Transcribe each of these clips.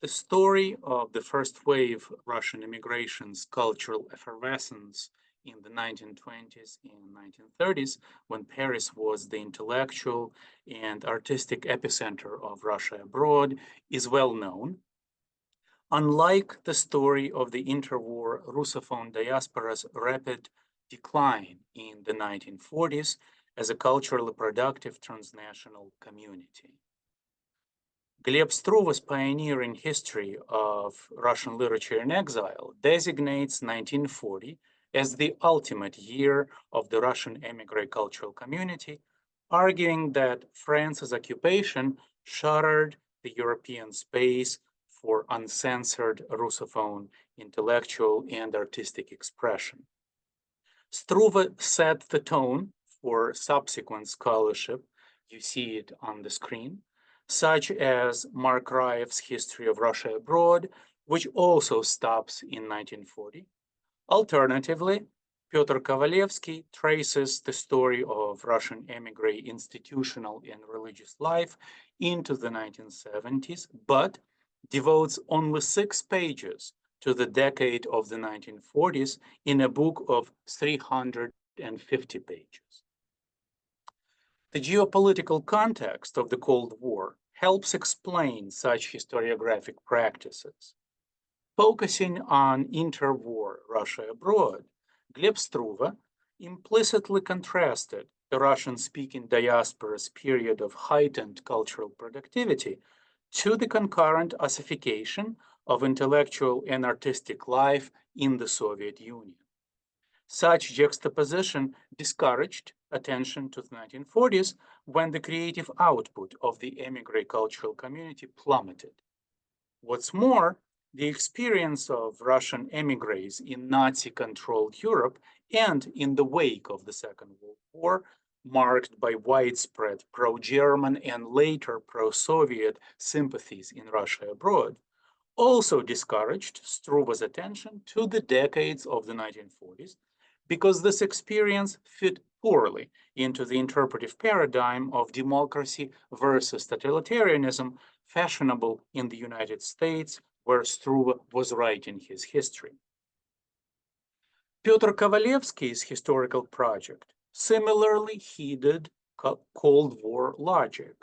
The story of the first wave Russian immigration's cultural effervescence in the 1920s and 1930s, when Paris was the intellectual and artistic epicenter of Russia abroad, is well known. Unlike the story of the interwar Russophone diaspora's rapid decline in the 1940s as a culturally productive transnational community. Gleb Struve's pioneering history of Russian literature in exile designates 1940 as the ultimate year of the Russian émigré cultural community, arguing that France's occupation shuttered the European space for uncensored Russophone intellectual and artistic expression. Struve set the tone for subsequent scholarship, you see it on the screen, such as Mark Raev's History of Russia Abroad, which also stops in 1940. Alternatively, Pyotr Kovalevsky traces the story of Russian émigré institutional and religious life into the 1970s, but devotes only 6 pages to the decade of the 1940s in a book of 350 pages. The geopolitical context of the Cold War helps explain such historiographic practices. Focusing on interwar Russia abroad, Gleb Struve implicitly contrasted the Russian-speaking diaspora's period of heightened cultural productivity to the concurrent ossification of intellectual and artistic life in the Soviet Union. Such juxtaposition discouraged attention to the 1940s when the creative output of the émigré cultural community plummeted. What's more, the experience of Russian émigrés in Nazi-controlled Europe and in the wake of the Second World War, marked by widespread pro-German and later pro-Soviet sympathies in Russia abroad, also discouraged Struve's attention to the decades of the 1940s because this experience fit poorly into the interpretive paradigm of democracy versus totalitarianism fashionable in the United States, where Struve was writing his history. Pyotr Kovalevsky's historical project similarly heeded Cold War logic.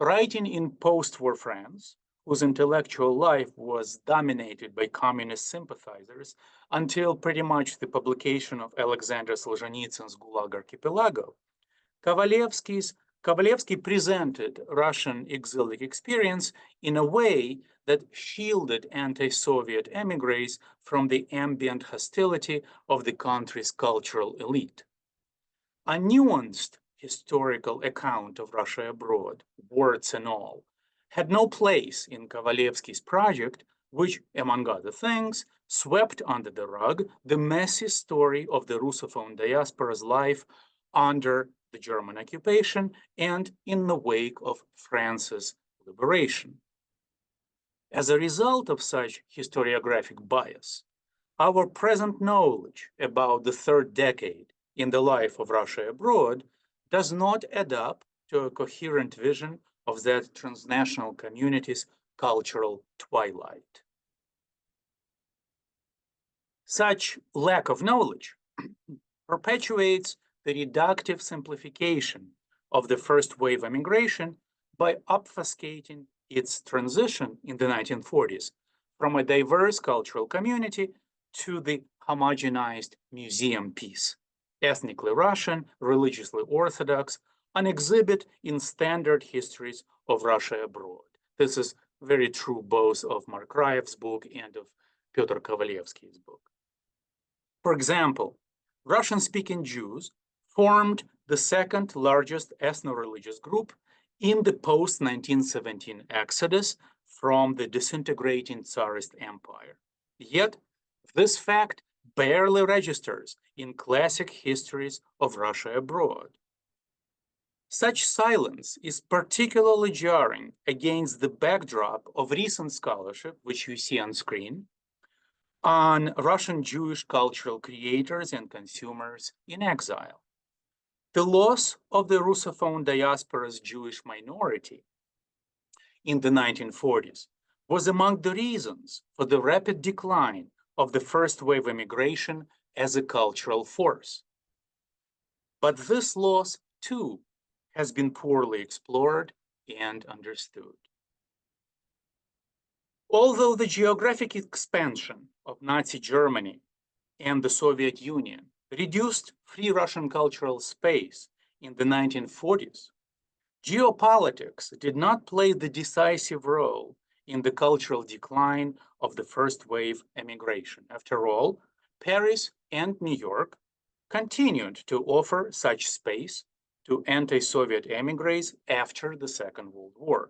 Writing in post-war France, whose intellectual life was dominated by communist sympathizers until pretty much the publication of Alexander Solzhenitsyn's Gulag Archipelago, Kovalevsky presented Russian exilic experience in a way that shielded anti-Soviet émigrés from the ambient hostility of the country's cultural elite. A nuanced historical account of Russia abroad, warts and all, had no place in Kovalevsky's project, which, among other things, swept under the rug the messy story of the Russophone diaspora's life under the German occupation and in the wake of France's liberation. As a result of such historiographic bias, our present knowledge about the third decade in the life of Russia abroad does not add up to a coherent vision of that transnational community's cultural twilight. Such lack of knowledge perpetuates the reductive simplification of the first wave immigration by obfuscating its transition in the 1940s from a diverse cultural community to the homogenized museum piece, ethnically Russian, religiously Orthodox, an exhibit in standard histories of Russia abroad. This is very true both of Mark Raev's book and of Pyotr Kovalevsky's book. For example, Russian-speaking Jews formed the second largest ethno-religious group in the post-1917 exodus from the disintegrating Tsarist empire. Yet, this fact barely registers in classic histories of Russia abroad. Such silence is particularly jarring against the backdrop of recent scholarship, which you see on screen, on Russian Jewish cultural creators and consumers in exile. The loss of the Russophone diaspora's Jewish minority in the 1940s was among the reasons for the rapid decline of the first wave immigration as a cultural force. But this loss, too, has been poorly explored and understood. Although the geographic expansion of Nazi Germany and the Soviet Union reduced free Russian cultural space in the 1940s, geopolitics did not play the decisive role in the cultural decline of the first wave emigration. After all, Paris and New York continued to offer such space to anti-Soviet emigres after the Second World War.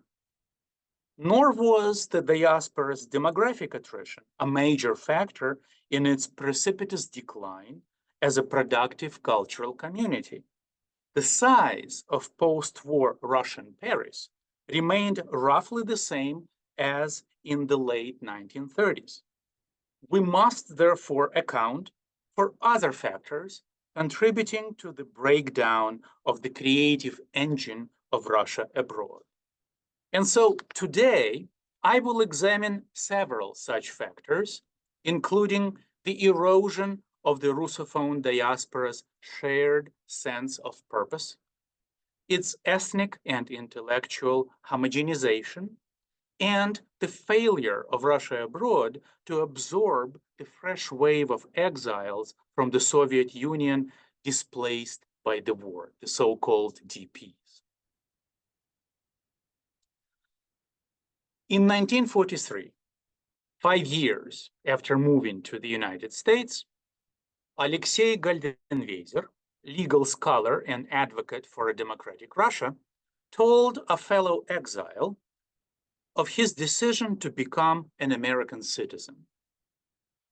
Nor was the diaspora's demographic attrition a major factor in its precipitous decline as a productive cultural community. The size of post-war Russian Paris remained roughly the same as in the late 1930s. We must therefore account for other factors contributing to the breakdown of the creative engine of Russia abroad. And so today, I will examine several such factors, including the erosion of the Russophone diaspora's shared sense of purpose, its ethnic and intellectual homogenization, and the failure of Russia abroad to absorb the fresh wave of exiles from the Soviet Union displaced by the war, the so-called DPs. In 1943, 5 years after moving to the United States, Alexei Goldenweiser, legal scholar and advocate for a democratic Russia, told a fellow exile of his decision to become an American citizen.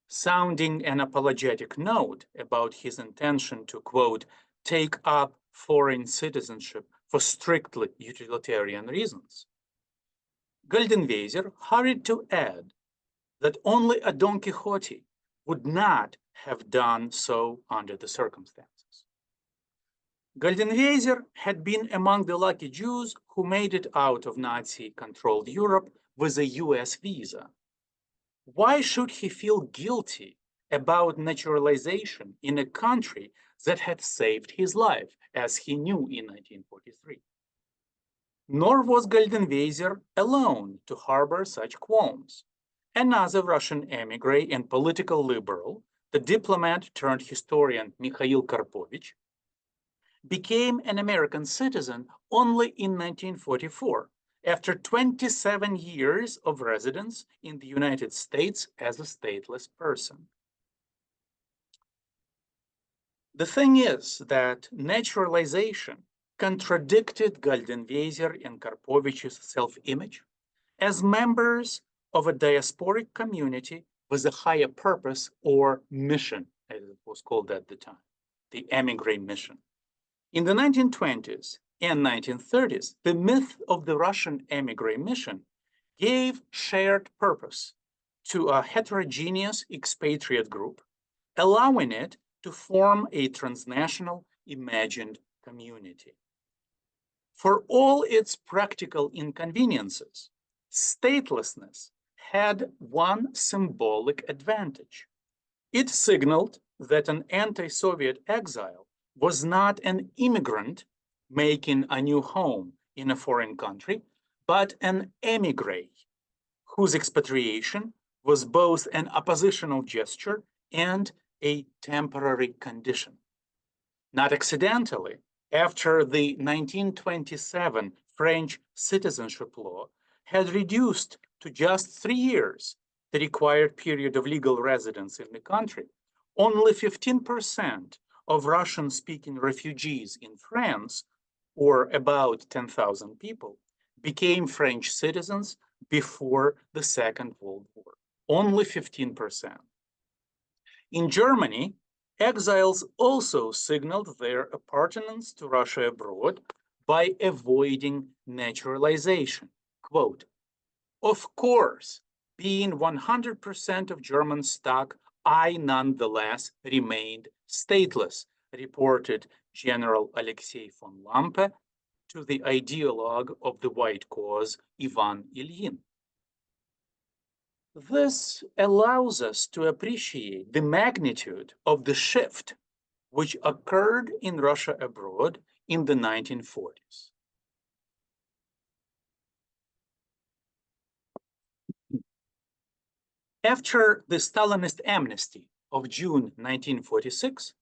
Sounding an apologetic note about his intention to, quote, take up foreign citizenship for strictly utilitarian reasons, Goldenweiser hurried to add that only a Don Quixote would not have done so under the circumstances. Goldenweiser had been among the lucky Jews who made it out of Nazi-controlled Europe with a US visa. Why should he feel guilty about naturalization in a country that had saved his life, as he knew in 1943? Nor was Goldenweiser alone to harbor such qualms. Another Russian emigre and political liberal, the diplomat turned historian Mikhail Karpovich, became an American citizen only in 1944, after 27 years of residence in the United States as a stateless person. The thing is that naturalization contradicted Goldenweiser and Karpovich's self-image as members of a diasporic community with a higher purpose or mission, as it was called at the time, the émigré mission. In the 1920s and 1930s, the myth of the Russian émigré mission gave shared purpose to a heterogeneous expatriate group, allowing it to form a transnational imagined community. For all its practical inconveniences, statelessness had one symbolic advantage. It signaled that an anti-Soviet exile was not an immigrant making a new home in a foreign country, but an émigré, whose expatriation was both an oppositional gesture and a temporary condition. Not accidentally, after the 1927 French citizenship law had reduced to just 3 years the required period of legal residence in the country, only 15% of Russian-speaking refugees in France, or about 10,000 people, became French citizens before the Second World War. Only 15%. In Germany, exiles also signaled their appartenance to Russia abroad by avoiding naturalization. Quote, of course, being 100% of German stock, I nonetheless remained stateless, reported General Alexei von Lampe to the ideologue of the White Cause, Ivan Ilyin. This allows us to appreciate the magnitude of the shift which occurred in Russia abroad in the 1940s. After the Stalinist amnesty of June 1946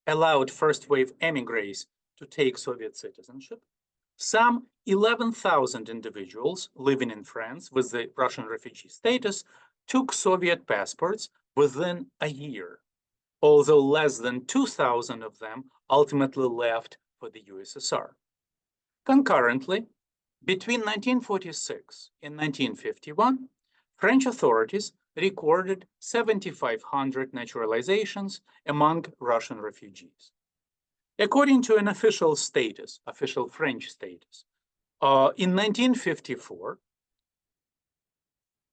allowed first-wave émigrés to take Soviet citizenship, some 11,000 individuals living in France with the Russian refugee status took Soviet passports within a year, although less than 2,000 of them ultimately left for the USSR. Concurrently, between 1946 and 1951, French authorities recorded 7,500 naturalizations among Russian refugees. According to an official French status, in 1954,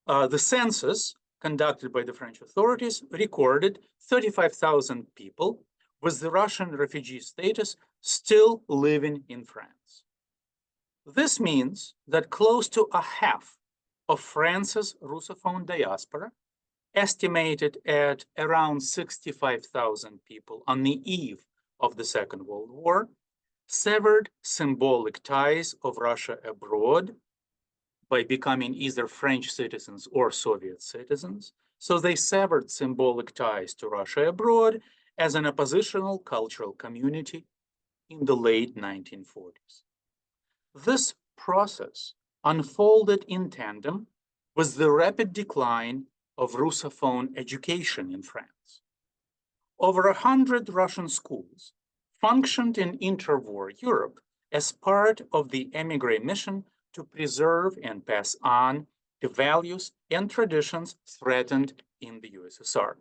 the census conducted by the French authorities recorded 35,000 people with the Russian refugee status still living in France. This means that close to a half of France's Russophone diaspora, estimated at around 65,000 people on the eve of the Second World War, severed symbolic ties of Russia abroad by becoming either French citizens or Soviet citizens. So they severed symbolic ties to Russia abroad as an oppositional cultural community in the late 1940s. This process unfolded in tandem with the rapid decline of Russophone education in France. Over 100 Russian schools functioned in interwar Europe as part of the émigré mission to preserve and pass on the values and traditions threatened in the USSR.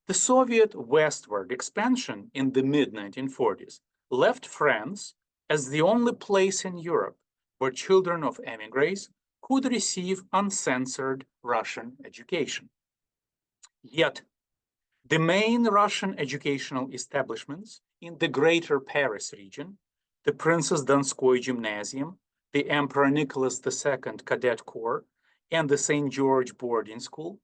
The Soviet westward expansion in the mid-1940s left France as the only place in Europe where children of émigrés could receive uncensored Russian education. Yet, the main Russian educational establishments in the Greater Paris region, the Princess Donskoy Gymnasium, the Emperor Nicholas II Cadet Corps, and the St. George Boarding School,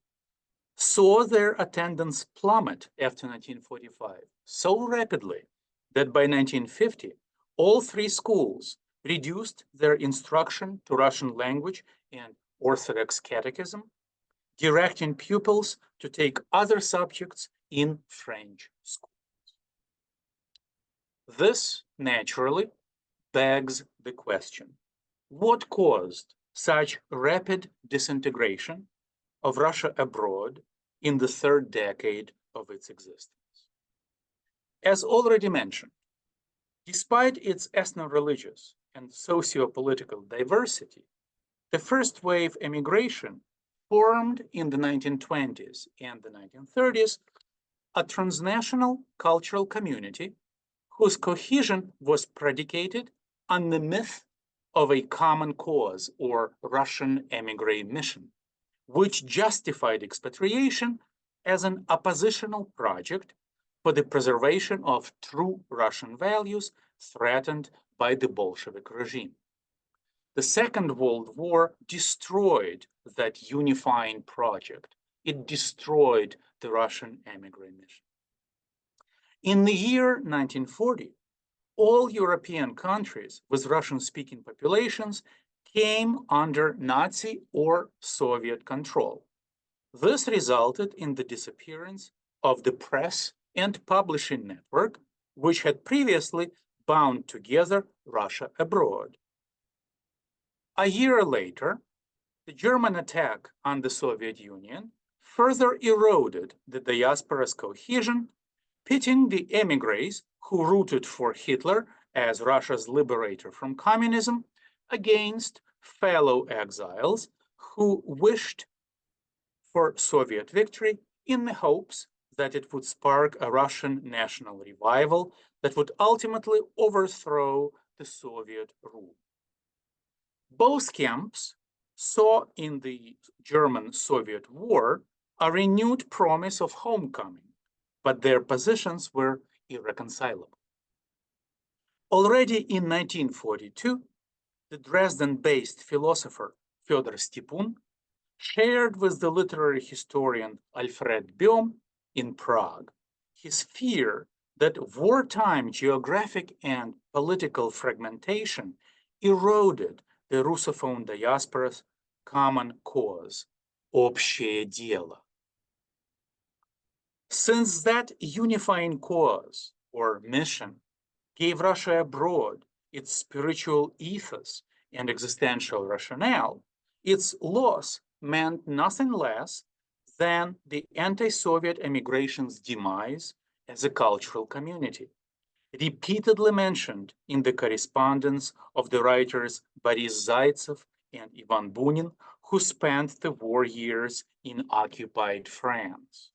saw their attendance plummet after 1945 so rapidly that by 1950, all three schools reduced their instruction to Russian language and Orthodox catechism, directing pupils to take other subjects in French schools. This naturally begs the question, what caused such rapid disintegration of Russia abroad in the third decade of its existence? As already mentioned, despite its ethno-religious and socio-political diversity, the first wave emigration formed in the 1920s and the 1930s a transnational cultural community whose cohesion was predicated on the myth of a common cause or Russian émigré mission, which justified expatriation as an oppositional project for the preservation of true Russian values threatened by the Bolshevik regime. The Second World War destroyed that unifying project. It destroyed the Russian émigré mission. In the year 1940, all European countries with Russian-speaking populations came under Nazi or Soviet control. This resulted in the disappearance of the press and publishing network, which had previously bound together Russia abroad. A year later, the German attack on the Soviet Union further eroded the diaspora's cohesion, pitting the émigrés who rooted for Hitler as Russia's liberator from communism against fellow exiles who wished for Soviet victory in the hopes that it would spark a Russian national revival that would ultimately overthrow the Soviet rule. Both camps saw in the German-Soviet war a renewed promise of homecoming, but their positions were irreconcilable. Already in 1942, the Dresden-based philosopher Fyodor Stepun shared with the literary historian Alfred Böhm in Prague his fear that wartime geographic and political fragmentation eroded the Russophone diaspora's common cause, общее дело. Since that unifying cause or mission gave Russia abroad its spiritual ethos and existential rationale, its loss meant nothing less than the anti-Soviet emigration's demise as a cultural community, repeatedly mentioned in the correspondence of the writers Boris Zaitsev and Ivan Bunin, who spent the war years in occupied France.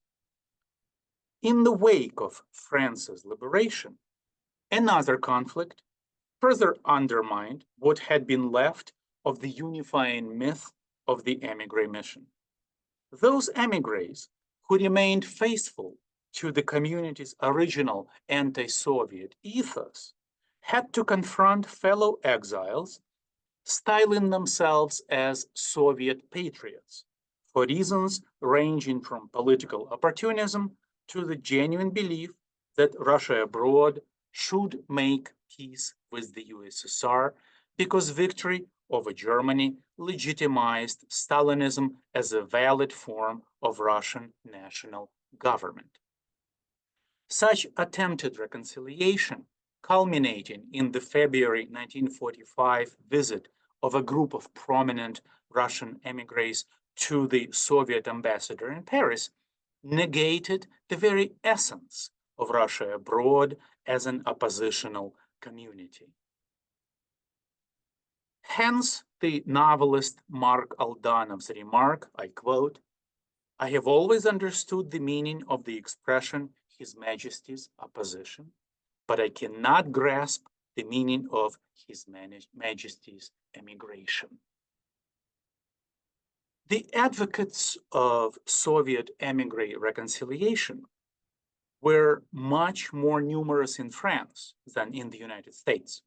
In the wake of France's liberation, another conflict further undermined what had been left of the unifying myth of the émigré mission. Those émigrés who remained faithful to the community's original anti-Soviet ethos had to confront fellow exiles, styling themselves as Soviet patriots for reasons ranging from political opportunism to the genuine belief that Russia abroad should make peace with the USSR because victory over Germany legitimized Stalinism as a valid form of Russian national government. Such attempted reconciliation, culminating in the February 1945 visit of a group of prominent Russian émigrés to the Soviet ambassador in Paris, negated the very essence of Russia abroad as an oppositional community. Hence, the novelist Mark Aldanov's remark, I quote, "I have always understood the meaning of the expression His Majesty's opposition, but I cannot grasp the meaning of His Majesty's emigration." The advocates of Soviet émigré reconciliation were much more numerous in France than in the United States.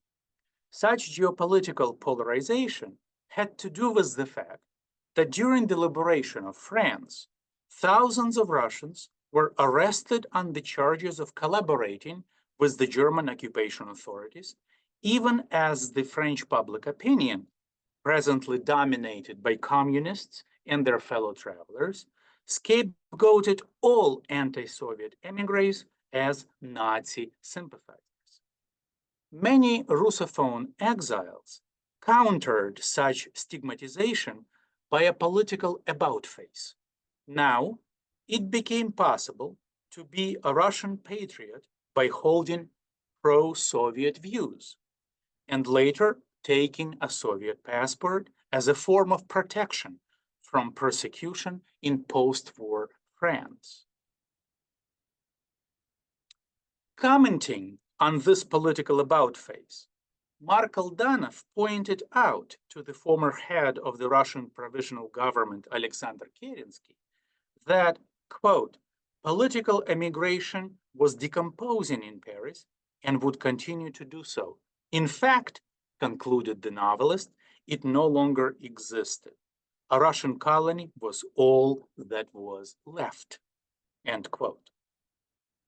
Such geopolitical polarization had to do with the fact that during the liberation of France, thousands of Russians were arrested on the charges of collaborating with the German occupation authorities, even as the French public opinion, presently dominated by communists and their fellow travelers, scapegoated all anti-Soviet émigrés as Nazi sympathizers. Many Russophone exiles countered such stigmatization by a political about-face. Now, it became possible to be a Russian patriot by holding pro-Soviet views, and later taking a Soviet passport as a form of protection from persecution in post-war France. Commenting on this political about-face, Mark Aldanov pointed out to the former head of the Russian provisional government, Alexander Kerensky, that, quote, political emigration was decomposing in Paris and would continue to do so. In fact, concluded the novelist, it no longer existed. A Russian colony was all that was left, end quote.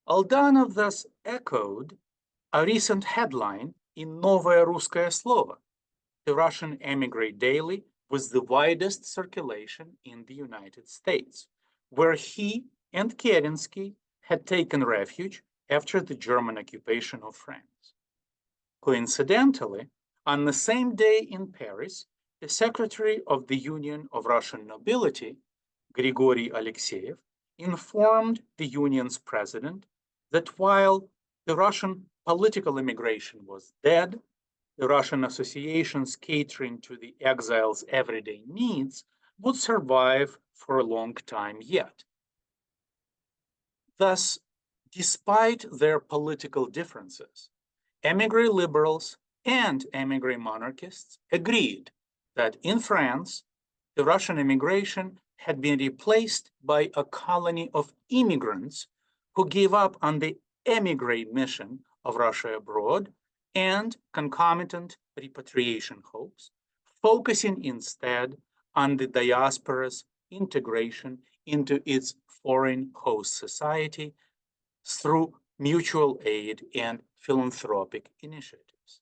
Aldanov thus echoed a recent headline in Новое Русское Слово, the Russian émigré daily with the widest circulation in the United States, where he and Kerensky had taken refuge after the German occupation of France. Coincidentally, on the same day in Paris, the Secretary of the Union of Russian Nobility, Grigory Alexeyev, informed the Union's president that while the Russian political immigration was dead, the Russian associations catering to the exiles' everyday needs would survive for a long time yet. Thus, despite their political differences, émigré liberals and émigré monarchists agreed that in France, the Russian immigration had been replaced by a colony of immigrants who gave up on the émigré mission of Russia abroad and concomitant repatriation hopes, focusing instead on the diaspora's integration into its foreign host society through mutual aid and philanthropic initiatives.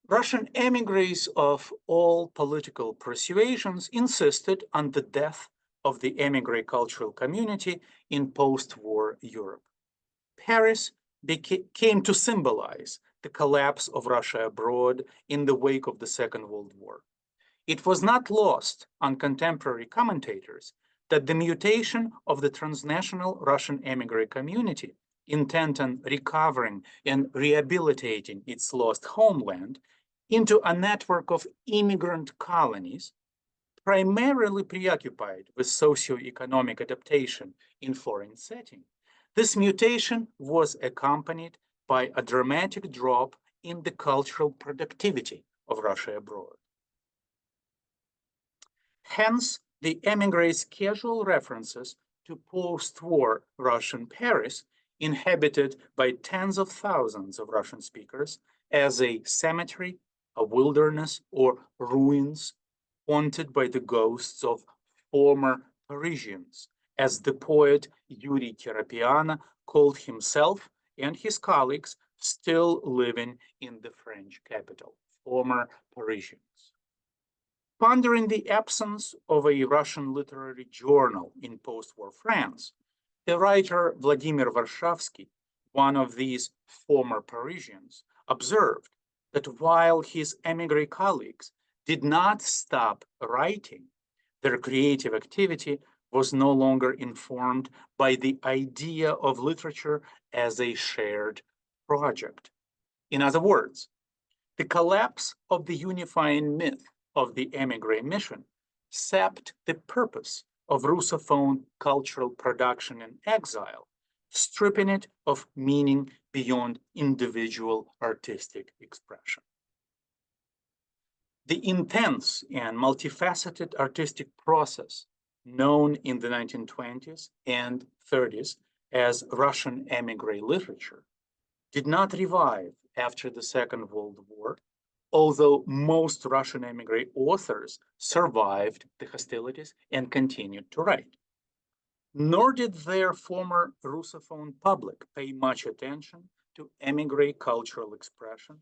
Russian émigrés of all political persuasions insisted on the death of the émigré cultural community in post-war Europe. Paris came to symbolize the collapse of Russia abroad in the wake of the Second World War. It was not lost on contemporary commentators that the mutation of the transnational Russian émigré community, intent on recovering and rehabilitating its lost homeland, into a network of immigrant colonies, primarily preoccupied with socio-economic adaptation in foreign setting. This mutation was accompanied by a dramatic drop in the cultural productivity of Russia abroad. Hence, the émigrés' casual references to post-war Russian Paris, inhabited by tens of thousands of Russian speakers, as a cemetery, a wilderness, or ruins haunted by the ghosts of former Parisians, as the poet Yuri Terapiana called himself and his colleagues still living in the French capital, former Parisians. Pondering the absence of a Russian literary journal in post-war France, the writer Vladimir Varshavsky, one of these former Parisians, observed that while his émigré colleagues did not stop writing, their creative activity was no longer informed by the idea of literature as a shared project. In other words, the collapse of the unifying myth of the émigré mission sapped the purpose of Russophone cultural production in exile, stripping it of meaning beyond individual artistic expression. The intense and multifaceted artistic process known in the 1920s and 30s as Russian émigré literature did not revive after the Second World War, although most Russian émigré authors survived the hostilities and continued to write. Nor did their former Russophone public pay much attention to émigré cultural expression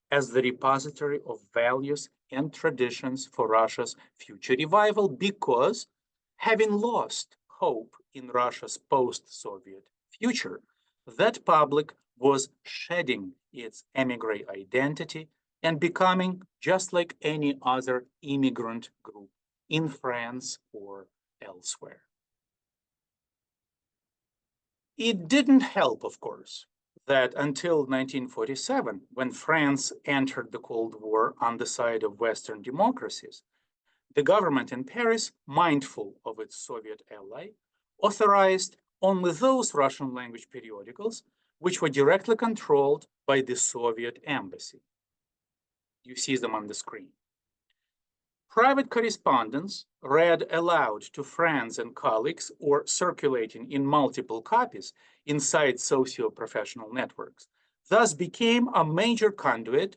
as the repository of values and traditions for Russia's future revival, because, having lost hope in Russia's post-Soviet future, that public was shedding its émigré identity and becoming just like any other immigrant group in France or elsewhere. It didn't help, of course, that until 1947, when France entered the Cold War on the side of Western democracies, the government in Paris, mindful of its Soviet ally, authorized only those Russian language periodicals which were directly controlled by the Soviet embassy. You see them on the screen. Private correspondence read aloud to friends and colleagues or circulating in multiple copies inside socio-professional networks thus became a major conduit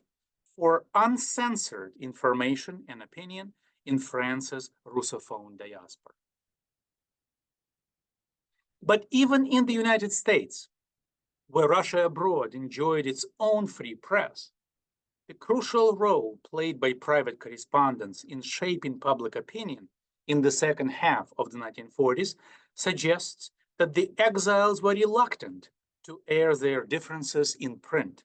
for uncensored information and opinion in France's Russophone diaspora. But even in the United States, where Russia abroad enjoyed its own free press, the crucial role played by private correspondence in shaping public opinion in the second half of the 1940s suggests that the exiles were reluctant to air their differences in print,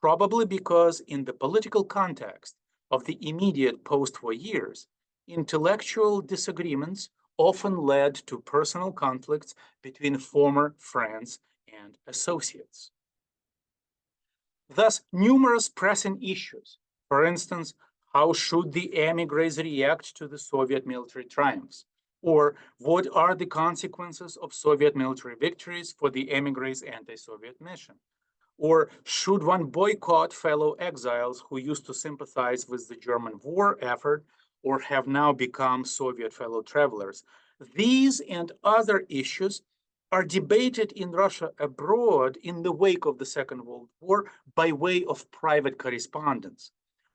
probably because in the political context of the immediate post-war years, intellectual disagreements often led to personal conflicts between former friends and associates. Thus, numerous pressing issues, for instance, how should the émigrés react to the Soviet military triumphs? Or what are the consequences of Soviet military victories for the émigrés' anti-Soviet mission? Or should one boycott fellow exiles who used to sympathize with the German war effort or have now become Soviet fellow travelers? These and other issues are debated in Russia abroad in the wake of the Second World War by way of private correspondence,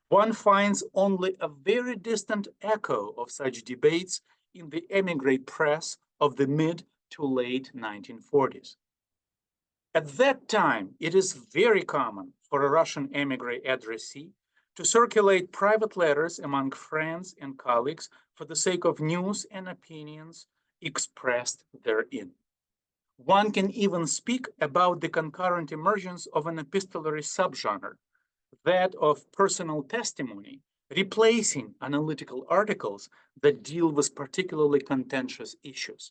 one finds only a very distant echo of such debates in the émigré press of the mid to late 1940s. At that time, it is very common for a Russian émigré addressee to circulate private letters among friends and colleagues for the sake of news and opinions expressed therein. One can even speak about the concurrent emergence of an epistolary subgenre, that of personal testimony, replacing analytical articles that deal with particularly contentious issues.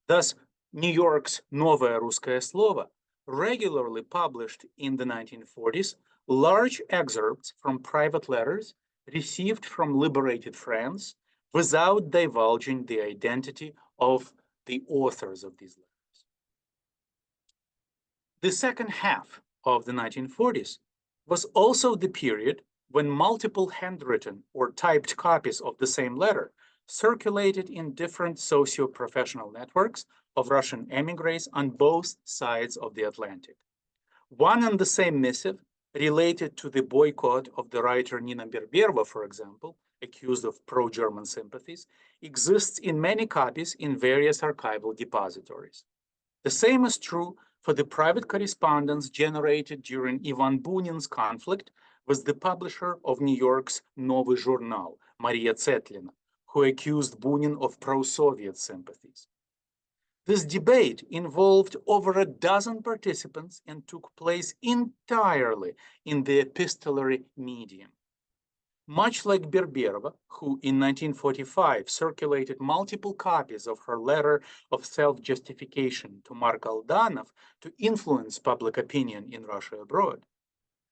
Thus, New York's Новое русское слово regularly published in the 1940s large excerpts from private letters received from liberated friends without divulging the identity of the authors of these letters. The second half of the 1940s was also the period when multiple handwritten or typed copies of the same letter circulated in different socio-professional networks of Russian émigrés on both sides of the Atlantic. One and the same missive related to the boycott of the writer Nina Berberova, for example, accused of pro-German sympathies, exists in many copies in various archival depositories. The same is true for the private correspondence generated during Ivan Bunin's conflict with the publisher of New York's Новый журнал, Maria Tsetlina, who accused Bunin of pro-Soviet sympathies. This debate involved over a dozen participants and took place entirely in the epistolary medium. Much like Berberova, who in 1945 circulated multiple copies of her letter of self-justification to Mark Aldanov to influence public opinion in Russia abroad,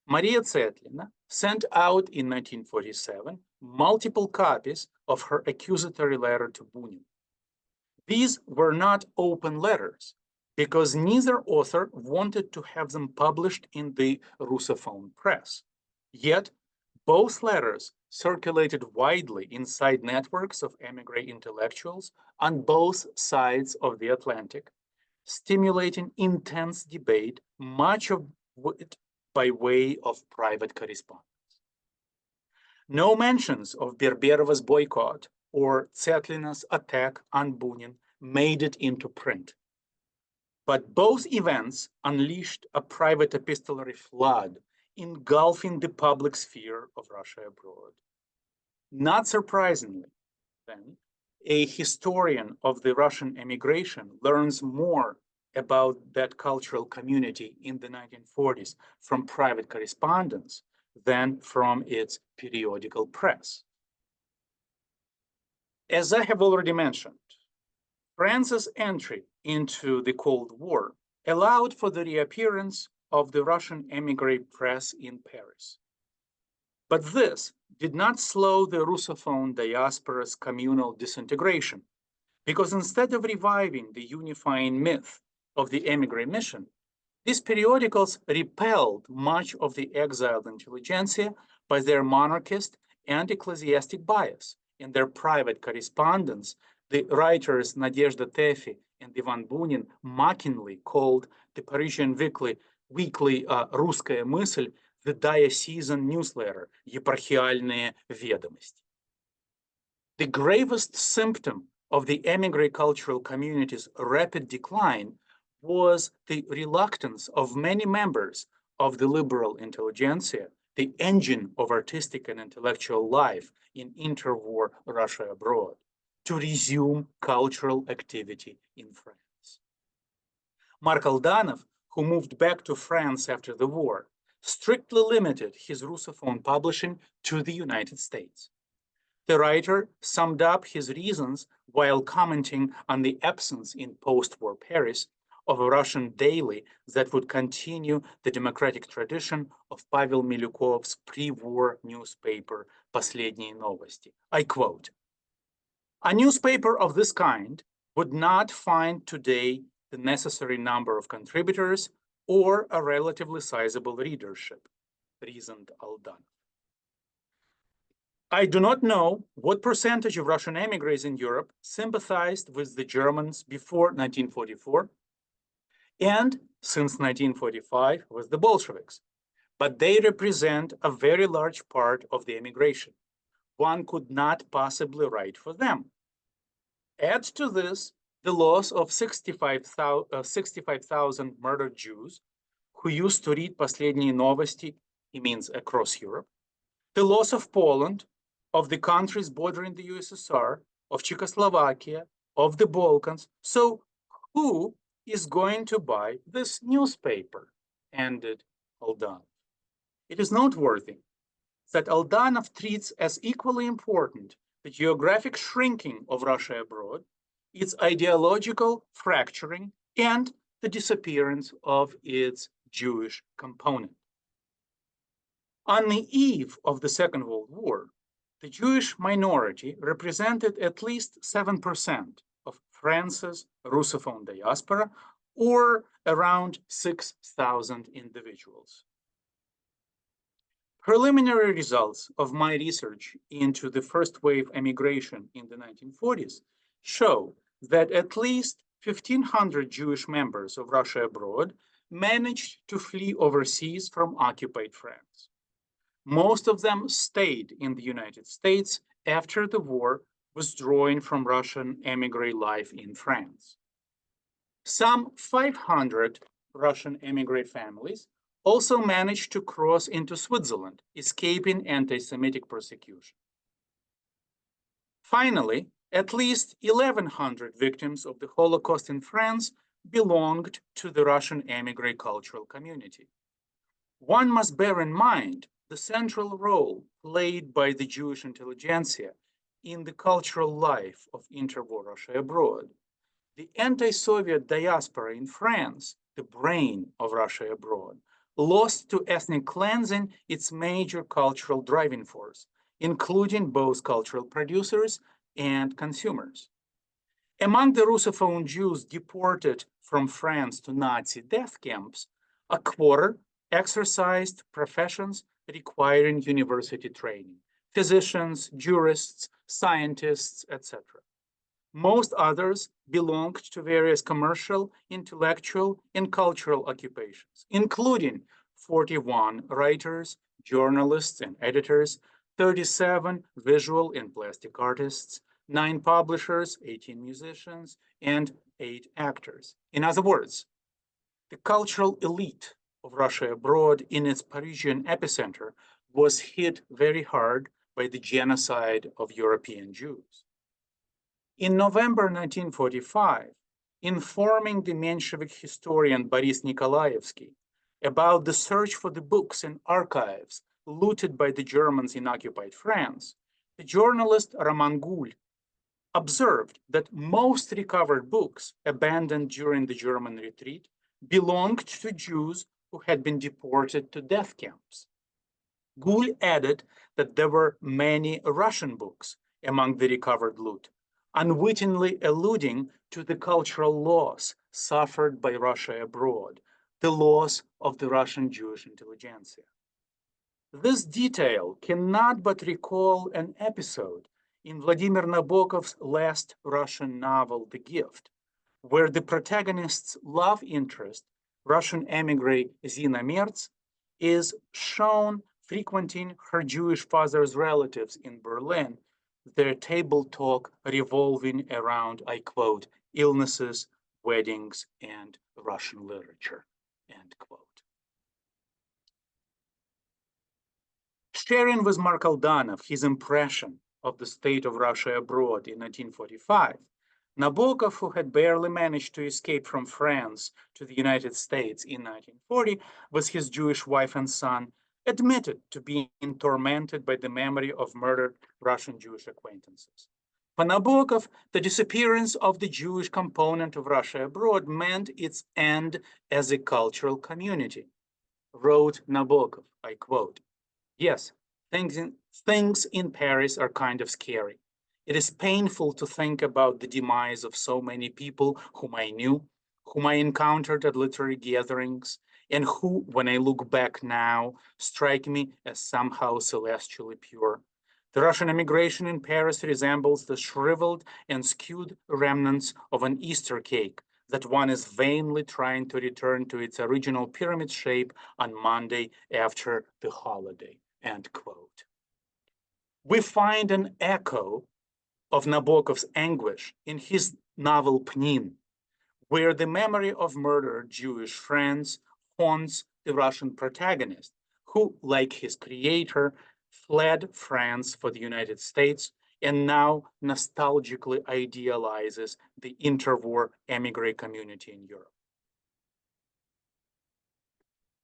Maria Tsetlina sent out in 1947 multiple copies of her accusatory letter to Bunin. These were not open letters because neither author wanted to have them published in the Russophone press. Yet, both letters circulated widely inside networks of émigré intellectuals on both sides of the Atlantic, stimulating intense debate, much of it by way of private correspondence. No mentions of Berberova's boycott or Tsetlina's attack on Bunin made it into print. But both events unleashed a private epistolary flood engulfing the public sphere of Russia abroad. Not surprisingly, then, a historian of the Russian emigration learns more about that cultural community in the 1940s from private correspondence than from its periodical press. As I have already mentioned, France's entry into the Cold War allowed for the reappearance of the Russian émigré press in Paris. But this did not slow the Russophone diaspora's communal disintegration, because instead of reviving the unifying myth of the émigré mission, these periodicals repelled much of the exiled intelligentsia by their monarchist and ecclesiastic bias. In their private correspondence, the writers Nadezhda Tefi and Ivan Bunin mockingly called the Parisian weekly «Русская мысль» the diocesan newsletter «Епархиальные ведомости». The gravest symptom of the émigré cultural community's rapid decline was the reluctance of many members of the liberal intelligentsia, the engine of artistic and intellectual life in interwar Russia abroad, to resume cultural activity in France. Mark Aldanov, who moved back to France after the war, strictly limited his Russophone publishing to the United States. The writer summed up his reasons while commenting on the absence in post-war Paris of a Russian daily that would continue the democratic tradition of Pavel Milyukov's pre-war newspaper «Последние новости». I quote, "A newspaper of this kind would not find today the necessary number of contributors or a relatively sizable readership," reasoned Aldanov. I do not know what percentage of Russian émigrés in Europe sympathized with the Germans before 1944 and since 1945 with the Bolsheviks. but they represent a very large part of the emigration. One could not possibly write for them. Add to this the loss of 65,000 murdered Jews who used to read последние новости, it means across Europe, the loss of Poland, of the countries bordering the USSR, of Czechoslovakia, of the Balkans. So who is going to buy this newspaper? Ended Aldanov. It is noteworthy that Aldanov treats as equally important the geographic shrinking of Russia abroad, its ideological fracturing, and the disappearance of its Jewish component. On the eve of the Second World War, the Jewish minority represented at least 7% of France's Russophone diaspora, or around 6,000 individuals. Preliminary results of my research into the first wave emigration in the 1940s show that at least 1,500 Jewish members of Russia abroad managed to flee overseas from occupied France. Most of them stayed in the United States after the war, withdrawing from Russian émigré life in France. Some 500 Russian émigré families also managed to cross into Switzerland, escaping anti-Semitic persecution. Finally, at least 1,100 victims of the Holocaust in France belonged to the Russian émigré cultural community. One must bear in mind the central role played by the Jewish intelligentsia in the cultural life of interwar Russia abroad. The anti-Soviet diaspora in France, the brain of Russia abroad, lost to ethnic cleansing its major cultural driving force, including both cultural producers and consumers. Among the Russophone Jews deported from France to Nazi death camps, a quarter exercised professions requiring university training: physicians, jurists, scientists, etc. Most others belonged to various commercial, intellectual, and cultural occupations, including 41 writers, journalists, and editors, 37 visual and plastic artists, 9 publishers, 18 musicians, and 8 actors. In other words, the cultural elite of Russia abroad in its Parisian epicenter was hit very hard by the genocide of European Jews. In November 1945, informing the Menshevik historian Boris Nikolaevsky about the search for the books and archives looted by the Germans in occupied France, the journalist Roman Gul observed that most recovered books abandoned during the German retreat belonged to Jews who had been deported to death camps. Gul added that there were many Russian books among the recovered loot, unwittingly alluding to the cultural loss suffered by Russia abroad, the loss of the Russian Jewish intelligentsia. This detail cannot but recall an episode in Vladimir Nabokov's last Russian novel, The Gift, where the protagonist's love interest, Russian émigré Zina Merz, is shown frequenting her Jewish father's relatives in Berlin, their table talk revolving around, I quote, illnesses, weddings, and Russian literature, end quote. Sharing with Mark Aldanov his impression of the state of Russia abroad in 1945, Nabokov, who had barely managed to escape from France to the United States in 1940 with his Jewish wife and son, admitted to being tormented by the memory of murdered Russian Jewish acquaintances. For Nabokov, the disappearance of the Jewish component of Russia abroad meant its end as a cultural community. Wrote Nabokov, I quote, "Yes, things in Paris are kind of scary. It is painful to think about the demise of so many people whom I knew, whom I encountered at literary gatherings, and who, when I look back now, strike me as somehow celestially pure. The Russian emigration in Paris resembles the shriveled and skewed remnants of an Easter cake that one is vainly trying to return to its original pyramid shape on Monday after the holiday, end quote. We find an echo of Nabokov's anguish in his novel Pnin, where the memory of murdered Jewish friends haunts the Russian protagonist, who, like his creator, fled France for the United States and now nostalgically idealizes the interwar émigré community in Europe.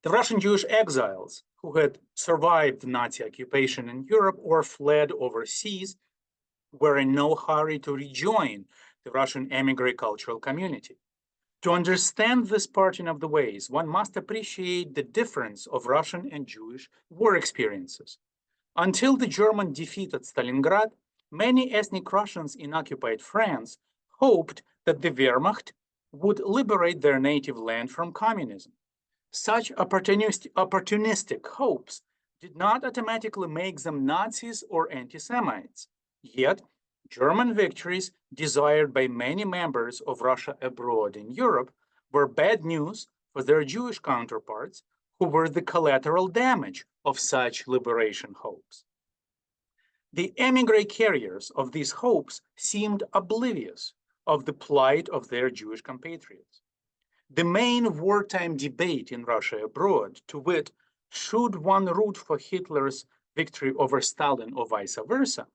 The Russian Jewish exiles who had survived Nazi occupation in Europe or fled overseas were in no hurry to rejoin the Russian émigré cultural community. To understand this parting of the ways, one must appreciate the difference of Russian and Jewish war experiences. Until the German defeat at Stalingrad, many ethnic Russians in occupied France hoped that the Wehrmacht would liberate their native land from communism. Such opportunistic hopes did not automatically make them Nazis or anti-Semites. Yet, German victories desired by many members of Russia abroad in Europe were bad news for their Jewish counterparts, who were the collateral damage of such liberation hopes. The émigré carriers of these hopes seemed oblivious of the plight of their Jewish compatriots. The main wartime debate in Russia abroad, to wit, should one root for Hitler's victory over Stalin or vice versa,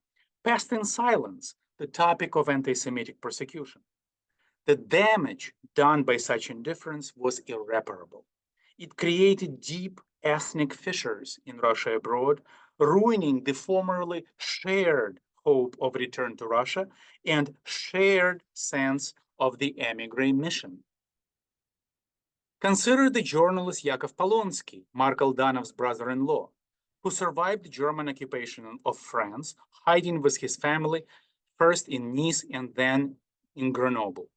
passed in silence the topic of anti-Semitic persecution. The damage done by such indifference was irreparable. It created deep ethnic fissures in Russia abroad, ruining the formerly shared hope of return to Russia and shared sense of the émigré mission. Consider the journalist Yakov Polonsky, Mark Aldanov's brother-in-law, who survived the German occupation of France, hiding with his family, first in Nice and then in Grenoble.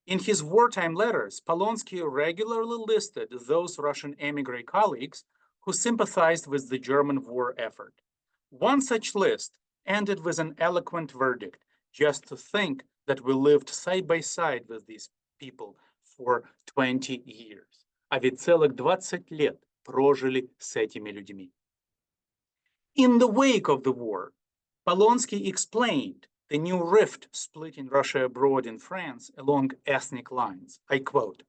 In his wartime letters, Polonsky regularly listed those Russian émigré colleagues who sympathized with the German war effort. One such list ended with an eloquent verdict: just to think that we lived side by side with these people for 20 years. А ведь целых 20 лет прожили с этими людьми. In the wake of the war, Polonsky explained the new rift splitting Russia abroad in France along ethnic lines. I quote,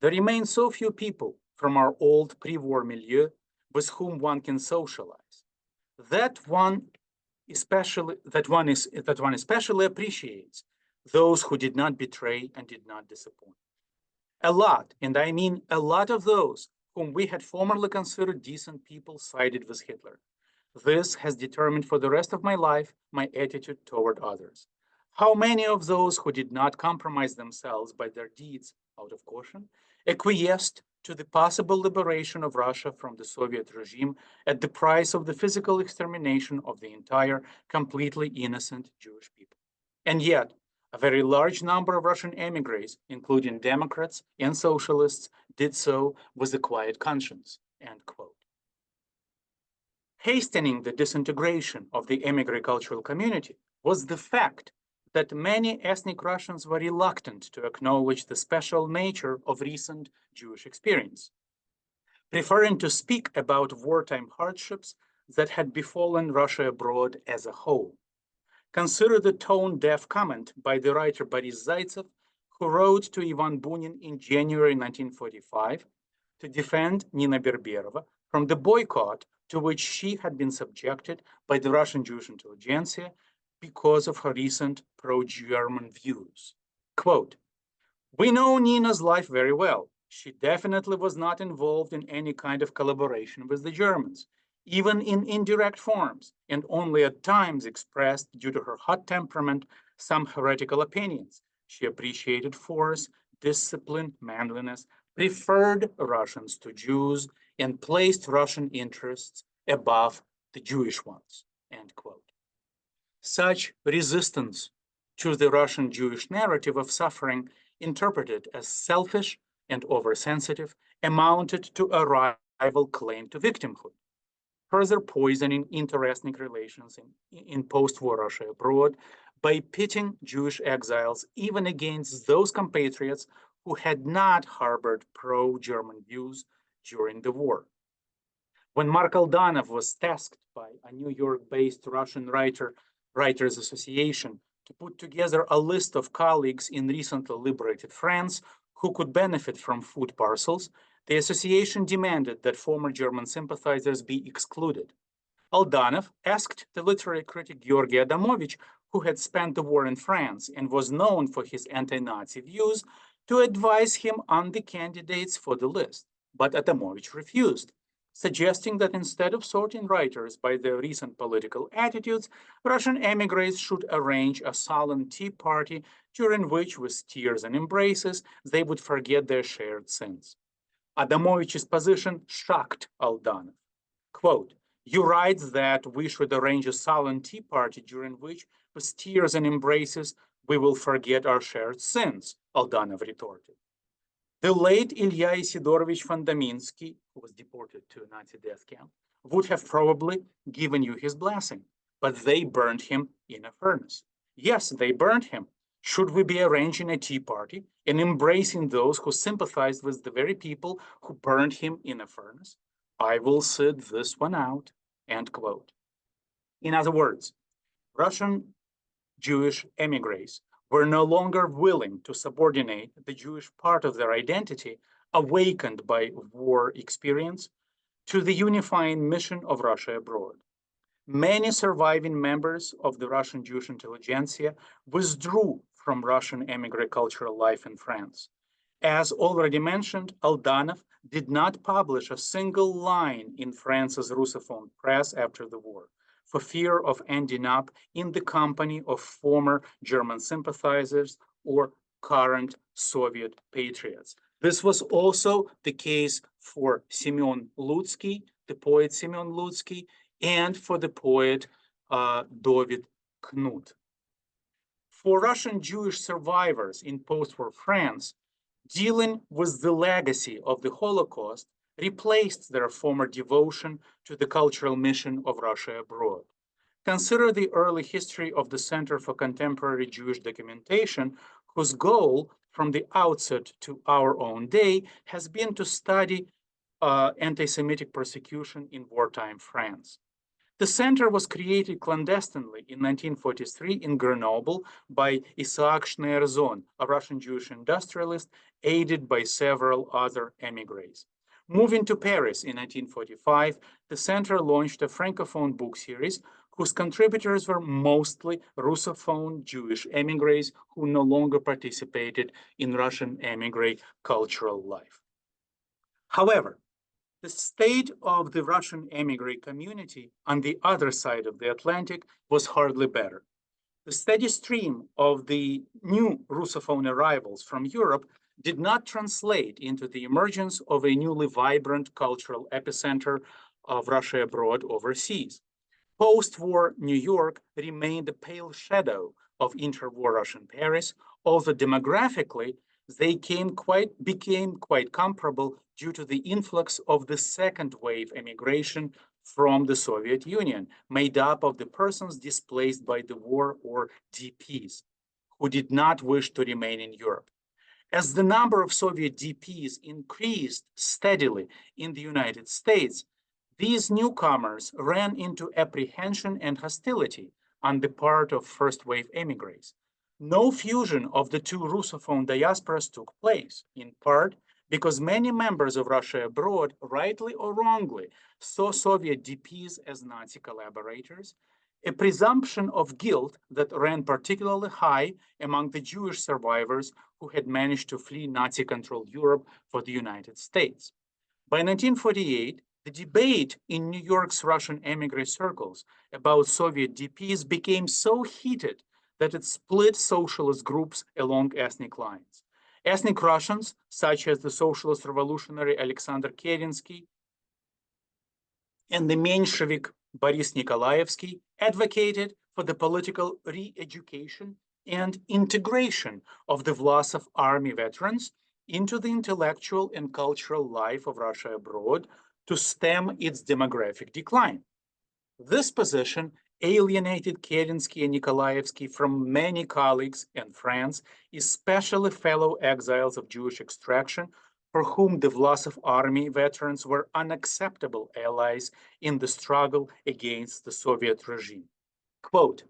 "There remain so few people from our old pre-war milieu with whom one can socialize. That one especially appreciates those who did not betray and did not disappoint. A lot, and I mean a lot of those whom we had formerly considered decent people sided with Hitler. This has determined for the rest of my life my attitude toward others. How many of those who did not compromise themselves by their deeds out of caution acquiesced to the possible liberation of Russia from the Soviet regime at the price of the physical extermination of the entire, completely innocent Jewish people? And yet, a very large number of Russian émigrés, including Democrats and socialists, did so with a quiet conscience," end quote. Hastening the disintegration of the émigré cultural community was the fact that many ethnic Russians were reluctant to acknowledge the special nature of recent Jewish experience, preferring to speak about wartime hardships that had befallen Russia abroad as a whole. Consider the tone-deaf comment by the writer Boris Zaitsev, who wrote to Ivan Bunin in January 1945 to defend Nina Berberova from the boycott to which she had been subjected by the Russian Jewish intelligentsia because of her recent pro-German views. Quote, "We know Nina's life very well. She definitely was not involved in any kind of collaboration with the Germans, even in indirect forms, and only at times expressed, due to her hot temperament, some heretical opinions. She appreciated force, discipline, manliness, preferred Russians to Jews, and placed Russian interests above the Jewish ones," end quote. Such resistance to the Russian Jewish narrative of suffering, interpreted as selfish and oversensitive, amounted to a rival claim to victimhood, further poisoning interethnic relations in post-war Russia abroad by pitting Jewish exiles even against those compatriots who had not harbored pro-German views during the war. When Mark Aldanov was tasked by a New York-based Russian Writers Association to put together a list of colleagues in recently liberated France who could benefit from food parcels, the association demanded that former German sympathizers be excluded. Aldanov asked the literary critic Georgy Adamovich, who had spent the war in France and was known for his anti-Nazi views, to advise him on the candidates for the list, but Adamovich refused, suggesting that instead of sorting writers by their recent political attitudes, Russian émigrés should arrange a solemn tea party during which, with tears and embraces, they would forget their shared sins. Adamovich's position shocked Aldanov. Quote, "You write that we should arrange a solemn tea party during which, with tears and embraces, we will forget our shared sins," Aldanov retorted. The late Ilya Isidorovich Fandaminsky, who was deported to a Nazi death camp, would have probably given you his blessing, but they burned him in a furnace. Yes, they burned him. Should we be arranging a tea party and embracing those who sympathized with the very people who burned him in a furnace? I will sit this one out, end quote. In other words, Russian Jewish émigrés were no longer willing to subordinate the Jewish part of their identity, awakened by war experience, to the unifying mission of Russia abroad. Many surviving members of the Russian Jewish intelligentsia withdrew from Russian émigré cultural life in France. As already mentioned, Aldanov did not publish a single line in France's Russophone press after the war, for fear of ending up in the company of former German sympathizers or current Soviet patriots. This was also the case for Semyon Ludsky, the poet Semyon Ludsky, and for the poet David Knut. For Russian Jewish survivors in post-war France, dealing with the legacy of the Holocaust replaced their former devotion to the cultural mission of Russia abroad. Consider the early history of the Center for Contemporary Jewish Documentation, whose goal from the outset to our own day has been to study anti-Semitic persecution in wartime France. The center was created clandestinely in 1943 in Grenoble by Isaac Schneersohn, a Russian Jewish industrialist, aided by several other émigrés. Moving to Paris in 1945, the center launched a Francophone book series whose contributors were mostly Russophone Jewish émigrés who no longer participated in Russian émigré cultural life. However, the state of the Russian émigré community on the other side of the Atlantic was hardly better. The steady stream of the new Russophone arrivals from Europe did not translate into the emergence of a newly vibrant cultural epicenter of Russia abroad overseas. Post-war New York remained a pale shadow of interwar Russian Paris, although demographically they became quite comparable due to the influx of the second wave emigration from the Soviet Union, made up of the persons displaced by the war, or DPs, who did not wish to remain in Europe. As the number of Soviet DPs increased steadily in the United States, these newcomers ran into apprehension and hostility on the part of first-wave émigrés. No fusion of the two Russophone diasporas took place, in part because many members of Russia abroad, rightly or wrongly, saw Soviet DPs as Nazi collaborators, a presumption of guilt that ran particularly high among the Jewish survivors who had managed to flee Nazi-controlled Europe for the United States. By 1948, the debate in New York's Russian émigré circles about Soviet DPs became so heated that it split socialist groups along ethnic lines. Ethnic Russians, such as the socialist revolutionary Alexander Kerensky and the Menshevik Boris Nikolaevsky, advocated for the political re-education and integration of the Vlasov army veterans into the intellectual and cultural life of Russia abroad to stem its demographic decline. This position alienated Kerensky and Nikolaevsky from many colleagues and friends, especially fellow exiles of Jewish extraction, for whom the Vlasov army veterans were unacceptable allies in the struggle against the Soviet regime. Quote,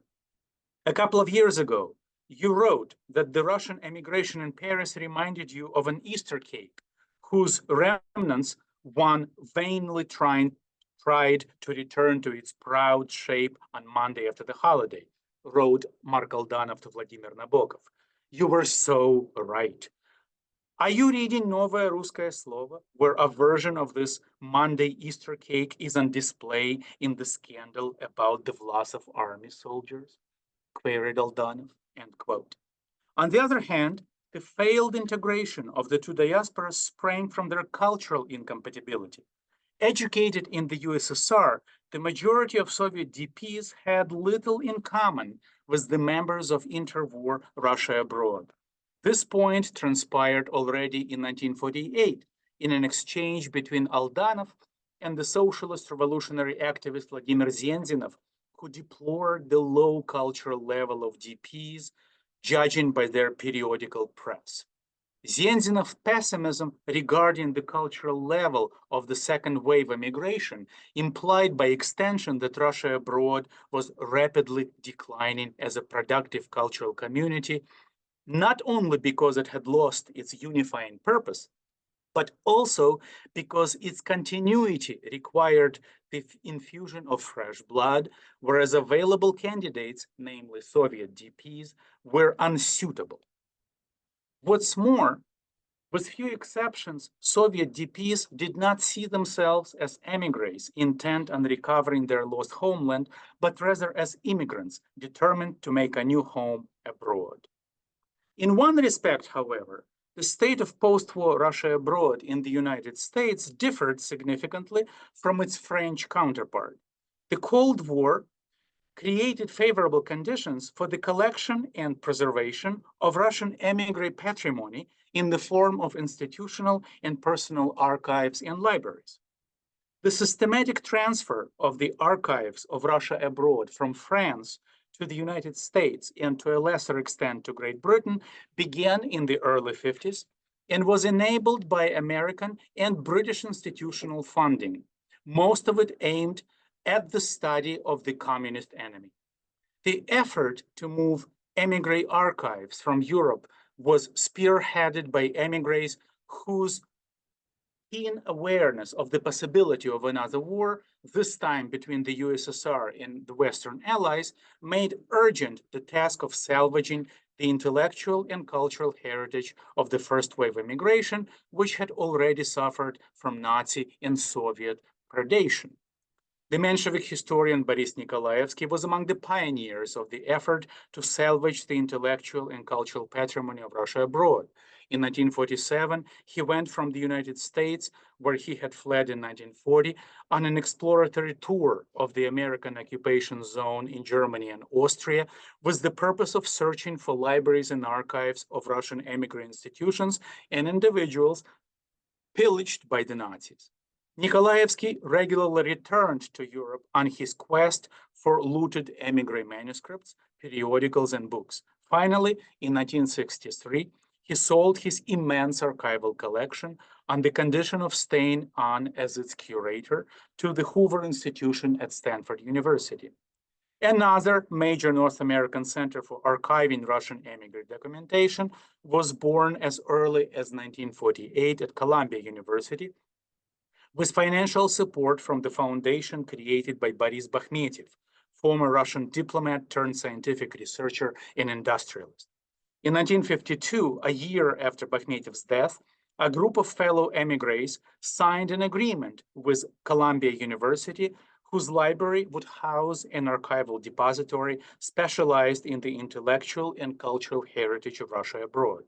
a couple of years ago, you wrote that the Russian emigration in Paris reminded you of an Easter cake, whose remnants one vainly tried to return to its proud shape on Monday after the holiday, wrote Mark Aldanov to Vladimir Nabokov. You were so right. Are you reading Novaya Ruskaya Slovo, where a version of this Monday Easter cake is on display in the scandal about the Vlasov army soldiers? Queried Aldanov, end quote. On the other hand, the failed integration of the two diasporas sprang from their cultural incompatibility. Educated in the USSR, the majority of Soviet DPs had little in common with the members of interwar Russia abroad. This point transpired already in 1948 in an exchange between Aldanov and the socialist revolutionary activist Vladimir Zenzinov, who deplored the low cultural level of DPs, judging by their periodical press. Zenzinov's pessimism regarding the cultural level of the second wave immigration implied by extension that Russia abroad was rapidly declining as a productive cultural community, not only because it had lost its unifying purpose, but also because its continuity required the infusion of fresh blood, whereas available candidates, namely Soviet DPs, were unsuitable. What's more, with few exceptions, Soviet DPs did not see themselves as émigrés intent on recovering their lost homeland, but rather as immigrants determined to make a new home abroad. In one respect, however, the state of post-war Russia abroad in the United States differed significantly from its French counterpart. The Cold War created favorable conditions for the collection and preservation of Russian émigré patrimony in the form of institutional and personal archives and libraries. The systematic transfer of the archives of Russia abroad from France to the United States and to a lesser extent to Great Britain began in the early 50s and was enabled by American and British institutional funding, most of it aimed at the study of the communist enemy. The effort to move émigré archives from Europe was spearheaded by émigrés whose keen awareness of the possibility of another war, this time between the USSR and the Western Allies, made urgent the task of salvaging the intellectual and cultural heritage of the first wave immigration, which had already suffered from Nazi and Soviet predation. The Menshevik historian Boris Nikolaevsky was among the pioneers of the effort to salvage the intellectual and cultural patrimony of Russia abroad. In 1947, he went from the United States, where he had fled in 1940, on an exploratory tour of the American occupation zone in Germany and Austria, with the purpose of searching for libraries and archives of Russian émigré institutions and individuals pillaged by the Nazis. Nikolaevsky regularly returned to Europe on his quest for looted émigré manuscripts, periodicals, and books. Finally, in 1963, he sold his immense archival collection on the condition of staying on as its curator to the Hoover Institution at Stanford University. Another major North American center for archiving Russian émigré documentation was born as early as 1948 at Columbia University, with financial support from the foundation created by Boris Bakhmetiev, former Russian diplomat turned scientific researcher and industrialist. In 1952, a year after Bakhmetiev's death, a group of fellow émigrés signed an agreement with Columbia University, whose library would house an archival depository specialized in the intellectual and cultural heritage of Russia abroad.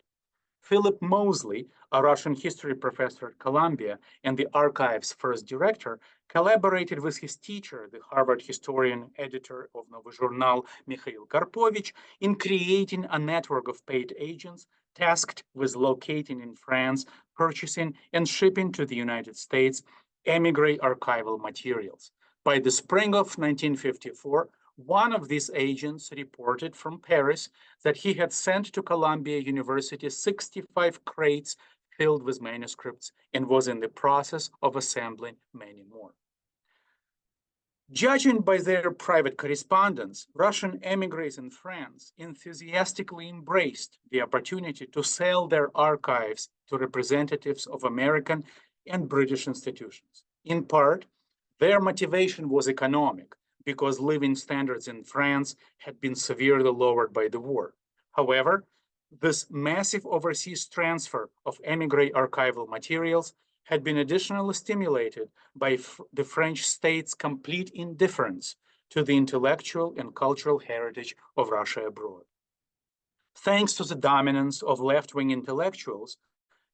Philip Mosley, a Russian history professor at Columbia and the archive's first director, collaborated with his teacher, the Harvard historian editor of Novy Journal, Mikhail Karpovich, in creating a network of paid agents tasked with locating in France, purchasing, and shipping to the United States émigré archival materials. By the spring of 1954, one of these agents reported from Paris that he had sent to Columbia University 65 crates filled with manuscripts and was in the process of assembling many more. Judging by their private correspondence, Russian émigrés in France enthusiastically embraced the opportunity to sell their archives to representatives of American and British institutions. In part, their motivation was economic, because living standards in France had been severely lowered by the war. However, this massive overseas transfer of émigré archival materials had been additionally stimulated by the French state's complete indifference to the intellectual and cultural heritage of Russia abroad. Thanks to the dominance of left-wing intellectuals,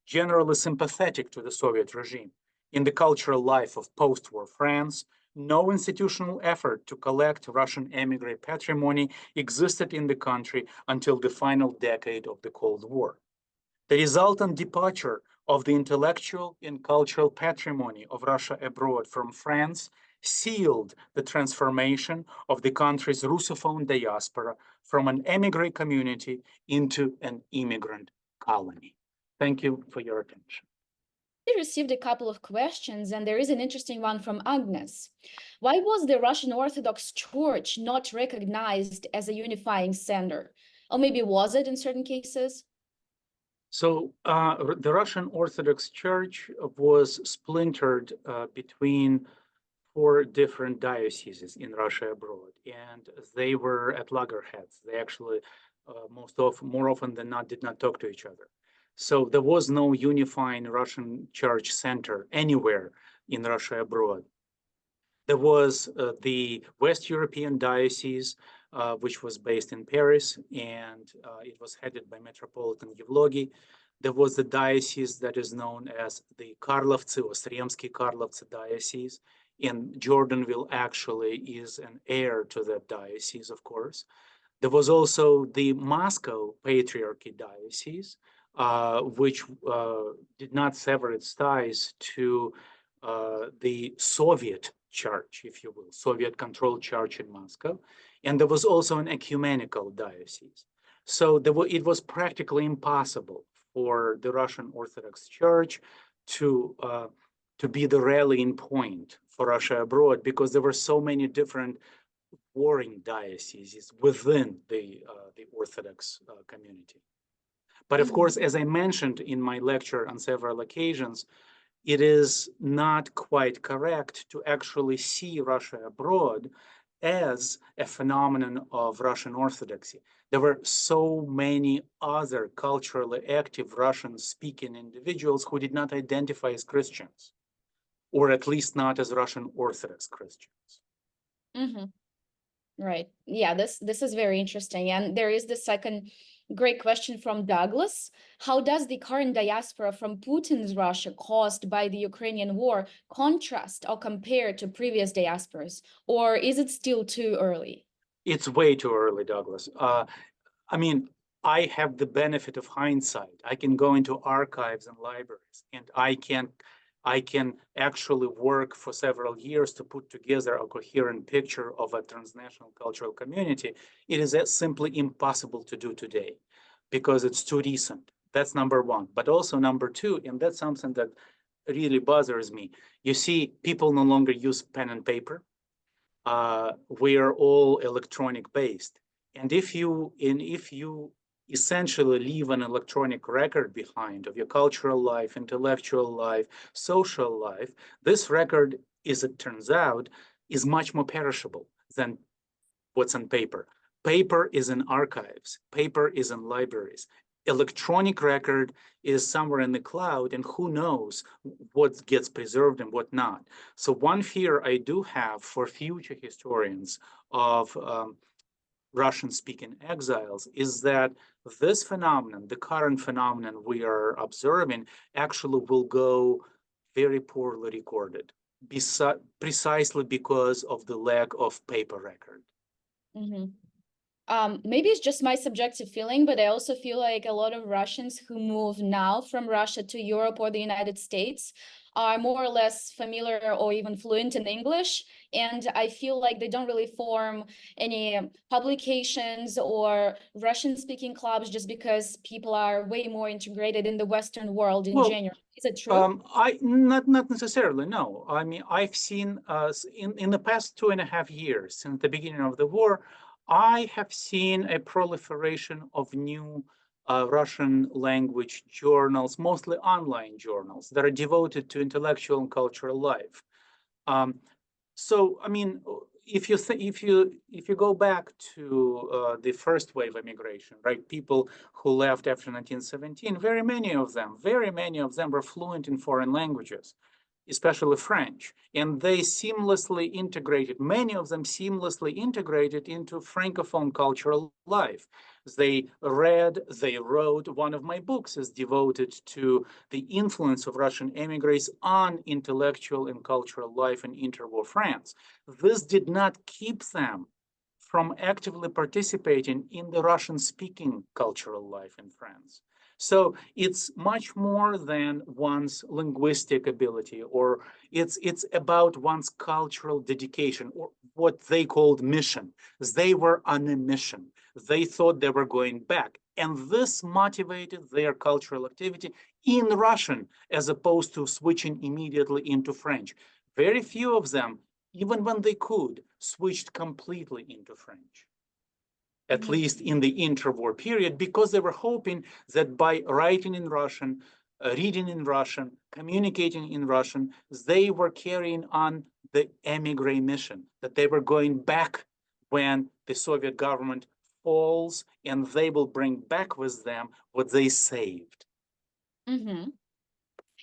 generally sympathetic to the Soviet regime, in the cultural life of post-war France, no institutional effort to collect Russian émigré patrimony existed in the country until the final decade of the Cold War. The resultant departure of the intellectual and cultural patrimony of Russia abroad from France sealed the transformation of the country's Russophone diaspora from an émigré community into an immigrant colony. Thank you for your attention. We received a couple of questions, and there is an interesting one from Agnes. Why was the Russian Orthodox Church not recognized as a unifying center? Or maybe was it in certain cases? So the Russian Orthodox Church was splintered between 4 different dioceses in Russia abroad, and they were at loggerheads. They actually, more often than not, did not talk to each other. So there was no unifying Russian church center anywhere in Russia abroad. There was the West European diocese, which was based in Paris, and it was headed by Metropolitan Evlogi. There was the diocese that is known as the Karlovцы or Sremsky Karlovцы diocese, and Jordanville actually is an heir to that diocese, of course. There was also the Moscow Patriarchy diocese, which did not sever its ties to the Soviet church, if you will, Soviet-controlled church in Moscow. And there was also an ecumenical diocese. So it was practically impossible for the Russian Orthodox Church to be the rallying point for Russia abroad, because there were so many different warring dioceses within the Orthodox community. But of course, as I mentioned in my lecture on several occasions, it is not quite correct to actually see Russia abroad as a phenomenon of Russian Orthodoxy. There were so many other culturally active Russian-speaking individuals who did not identify as Christians, or at least not as Russian Orthodox Christians. Right. Yeah, this is very interesting. And there is the second great question from Douglas. How does the current diaspora from Putin's Russia caused by the Ukrainian war contrast or compare to previous diasporas? Or is it still too early? It's way too early, Douglas. I mean, I have the benefit of hindsight. I can go into archives and libraries, and I can actually work for several years to put together a coherent picture of a transnational cultural community. It is simply impossible to do today because it's too recent. That's number one. But also number two, and that's something that really bothers me. You see, people no longer use pen and paper. We are all electronic based. And if you essentially leave an electronic record behind of your cultural life, intellectual life, social life, this record, as it turns out, is much more perishable than what's on paper. Paper is in archives, paper is in libraries. Electronic record is somewhere in the cloud, and who knows what gets preserved and what not. So one fear I do have for future historians of Russian-speaking exiles is that this phenomenon, the current phenomenon we are observing, actually will go very poorly recorded, precisely because of the lack of paper record. Maybe it's just my subjective feeling, but I also feel like a lot of Russians who move now from Russia to Europe or the United States are more or less familiar or even fluent in English. And I feel like they don't really form any publications or Russian-speaking clubs just because people are way more integrated in the Western world in general. Is it true? I not necessarily, no. I mean, I've seen in the past 2.5 years, since the beginning of the war, I have seen a proliferation of new Russian language journals, mostly online journals that are devoted to intellectual and cultural life. So, I mean, if you go back to the first wave of immigration, right? People who left after 1917, very many of them were fluent in foreign languages, especially French, and they seamlessly integrated, many of them seamlessly integrated into Francophone cultural life. They read, they wrote. One of my books is devoted to the influence of Russian émigrés on intellectual and cultural life in interwar France. This did not keep them from actively participating in the Russian-speaking cultural life in France. So it's much more than one's linguistic ability, or it's about one's cultural dedication, or what they called mission. They were on a mission. They thought they were going back. And this motivated their cultural activity in Russian, as opposed to switching immediately into French. Very few of them, even when they could, switched completely into French, at least in the interwar period, because they were hoping that by writing in Russian, reading in Russian, communicating in Russian, they were carrying on the émigré mission, that they were going back when the Soviet government falls, and they will bring back with them what they saved.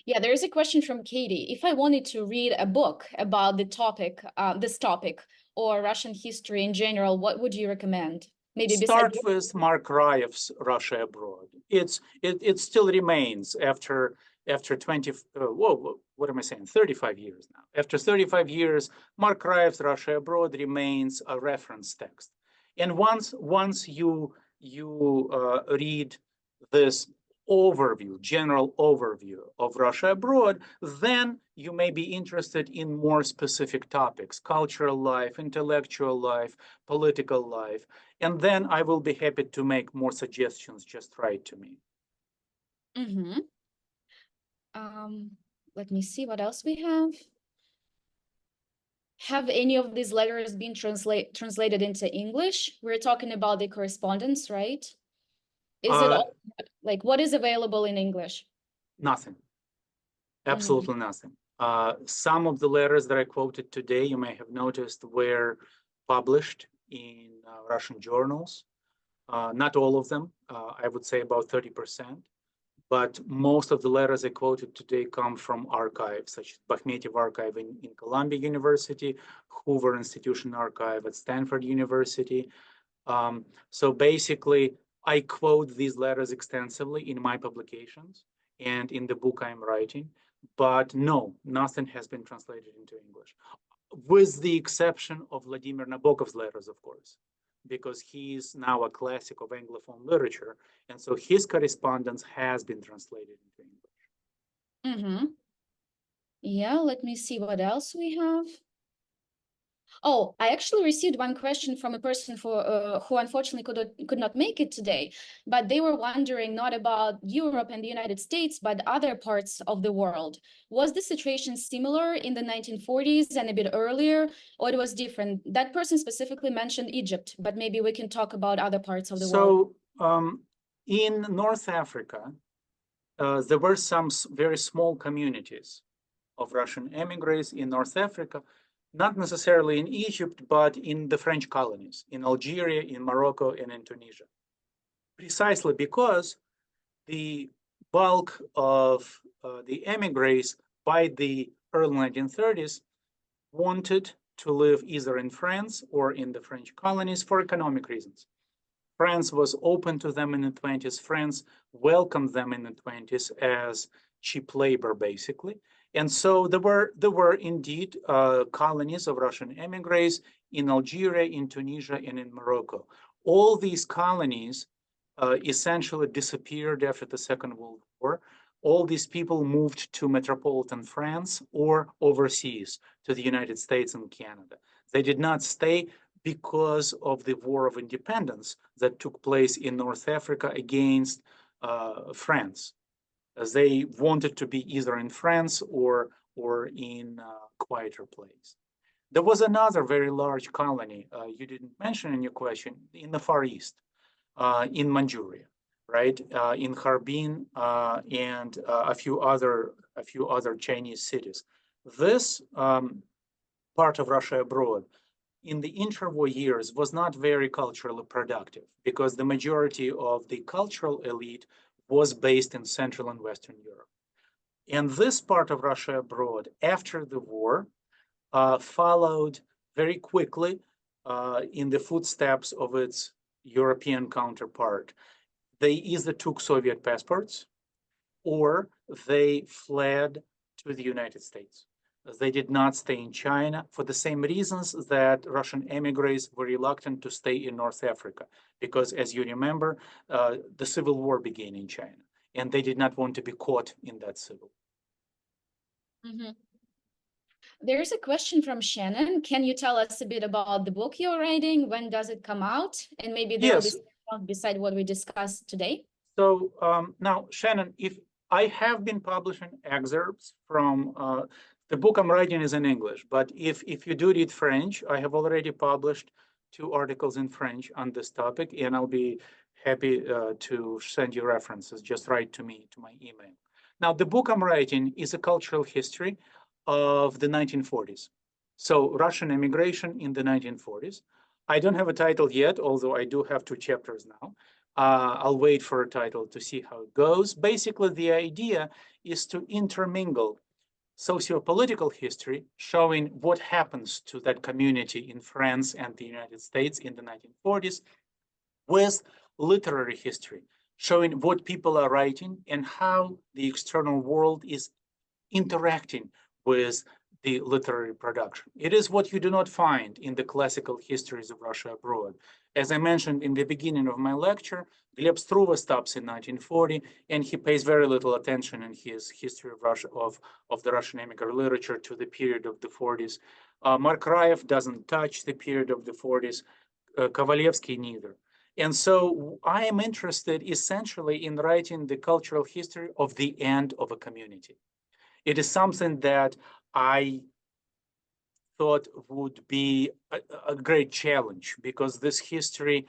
Yeah, there is a question from Katie. If I wanted to read a book about the topic, this topic, or Russian history in general, what would you recommend? Maybe Start with Mark Raev's Russia Abroad. It still remains after 20, what am I saying, 35 years now. After 35 years, Mark Raev's Russia Abroad remains a reference text. And once you read this overview, general overview of Russia Abroad, then you may be interested in more specific topics: cultural life, intellectual life, political life. And then I will be happy to make more suggestions. Just write to me. Let me see what else we have. Have any of these letters been translated into English? We're talking about the correspondence, right? Is it all, like, what is available in English? Nothing. Absolutely nothing. Some of the letters that I quoted today, you may have noticed, were published in Russian journals. Not all of them, I would say about 30%. But most of the letters I quoted today come from archives, such as Bakhmetyev Archive in Columbia University, Hoover Institution Archive at Stanford University. So basically, I quote these letters extensively in my publications and in the book I'm writing. But no, nothing has been translated into English, with the exception of Vladimir Nabokov's letters, of course, because he is now a classic of Anglophone literature. And so his correspondence has been translated into English. Yeah, let me see what else we have. Oh, I actually received one question from a person who unfortunately could not make it today, but they were wondering not about Europe and the United States, but other parts of the world. Was the situation similar in the 1940s and a bit earlier, or it was different? That person specifically mentioned Egypt, but maybe we can talk about other parts of the world. So in North Africa, there were some very small communities of Russian émigrés in North Africa, not necessarily in Egypt, but in the French colonies, in Algeria, in Morocco, and in Tunisia. Precisely because the bulk of the émigrés by the early 1930s wanted to live either in France or in the French colonies for economic reasons. France was open to them in the 20s. France welcomed them in the 20s as cheap labor, basically. And so there were indeed colonies of Russian émigrés in Algeria, in Tunisia, and in Morocco. All these colonies essentially disappeared after the Second World War, all these people moved to metropolitan France or overseas to the United States and Canada. They did not stay because of the War of Independence that took place in North Africa against France, as they wanted to be either in France or in a quieter place. There was another very large colony you didn't mention in your question in the Far East, in Manchuria, right? In Harbin and a few other Chinese cities. This part of Russia abroad in the interwar years was not very culturally productive because the majority of the cultural elite was based in Central and Western Europe. And this part of Russia abroad after the war followed very quickly in the footsteps of its European counterpart. They either took Soviet passports or they fled to the United States. They did not stay in China for the same reasons that Russian émigrés were reluctant to stay in North Africa, because as you remember, the civil war began in China, and they did not want to be caught in that civil. Mm-hmm. There's a question from Shannon. Can you tell us a bit about the book you're writing? When does it come out? And maybe there will be something beside what we discussed today. So now, Shannon, if I have been publishing excerpts from the book I'm writing is in English, but if you do read French, I have already published 2 articles in French on this topic, and I'll be happy to send you references. Just write to me, to my email. Now, the book I'm writing is a cultural history of the 1940s. So Russian immigration in the 1940s. I don't have a title yet, although I do have 2 chapters now. I'll wait for a title to see how it goes. Basically, the idea is to intermingle socio-political history, showing what happens to that community in France and the United States in the 1940s, with literary history, showing what people are writing and how the external world is interacting with the literary production. It is what you do not find in the classical histories of Russia abroad. As I mentioned in the beginning of my lecture, Gleb Struve stops in 1940, and he pays very little attention in his history of Russia, of the Russian immigrant literature to the period of the 40s. Mark Rayev doesn't touch the period of the 40s, Kovalevsky neither. And so I am interested essentially in writing the cultural history of the end of a community. It is something that I thought would be a great challenge, because this history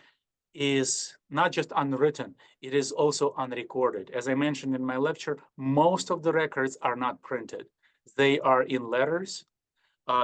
is not just unwritten, it is also unrecorded. As I mentioned in my lecture, most of the records are not printed. They are in letters,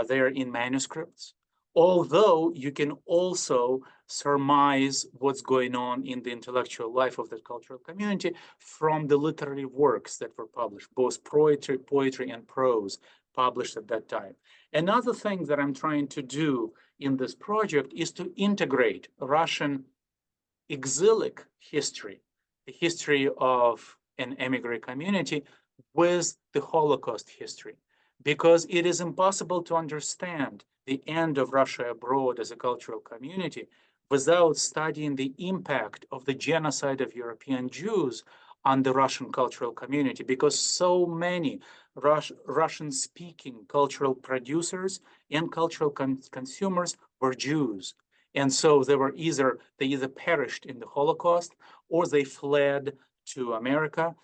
they are in manuscripts, although you can also surmise what's going on in the intellectual life of the cultural community from the literary works that were published, both poetry and prose published at that time. Another thing that I'm trying to do in this project is to integrate Russian exilic history, the history of an émigré community, with the Holocaust history, because it is impossible to understand the end of Russia abroad as a cultural community without studying the impact of the genocide of European Jews on the Russian cultural community, because so many Russian-speaking cultural producers and cultural consumers were Jews. And so they either perished in the Holocaust, or they fled to America,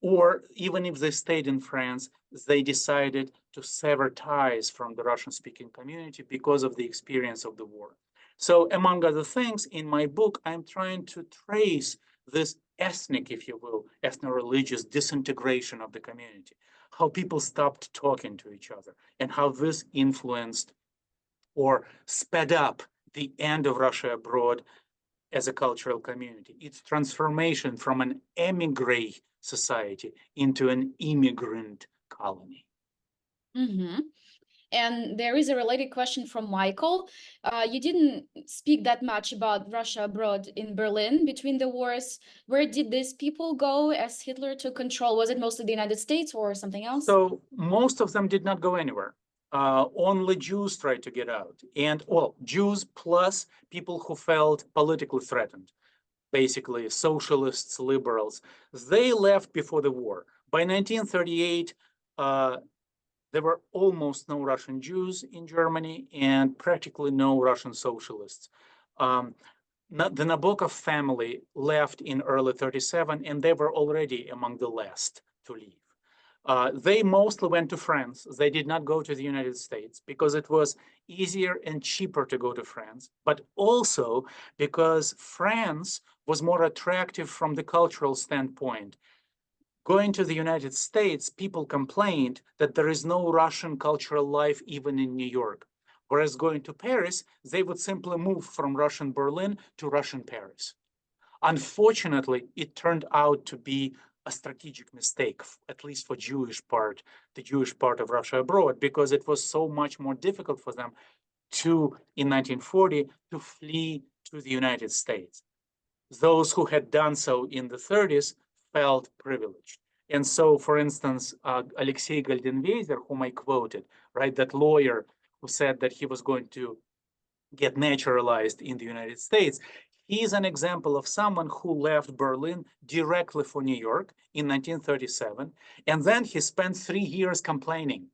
or even if they stayed in France, they decided to sever ties from the Russian-speaking community because of the experience of the war. So among other things, in my book, I'm trying to trace this ethnic, if you will, ethno-religious disintegration of the community, how people stopped talking to each other, and how this influenced or sped up the end of Russia abroad as a cultural community, its transformation from an émigré society into an immigrant colony. Mm-hmm. And there is a related question from Michael. You didn't speak that much about Russia abroad in Berlin between the wars. Where did these people go as Hitler took control? Was it mostly the United States or something else? So most of them did not go anywhere. Only Jews tried to get out. And well, Jews plus people who felt politically threatened, basically socialists, liberals. They left before the war. By 1938, there were almost no Russian Jews in Germany and practically no Russian socialists. The Nabokov family left in early 37, and they were already among the last to leave. They mostly went to France. They did not go to the United States because it was easier and cheaper to go to France, but also because France was more attractive from the cultural standpoint. Going to the United States, people complained that there is no Russian cultural life even in New York. Whereas going to Paris, they would simply move from Russian Berlin to Russian Paris. Unfortunately, it turned out to be a strategic mistake, at least for the Jewish part of Russia abroad, because it was so much more difficult for them in 1940, to flee to the United States. Those who had done so in the 30s felt privileged. And so, for instance, Alexei Goldenweiser, whom I quoted, right, that lawyer who said that he was going to get naturalized in the United States, he's an example of someone who left Berlin directly for New York in 1937. And then he spent 3 years complaining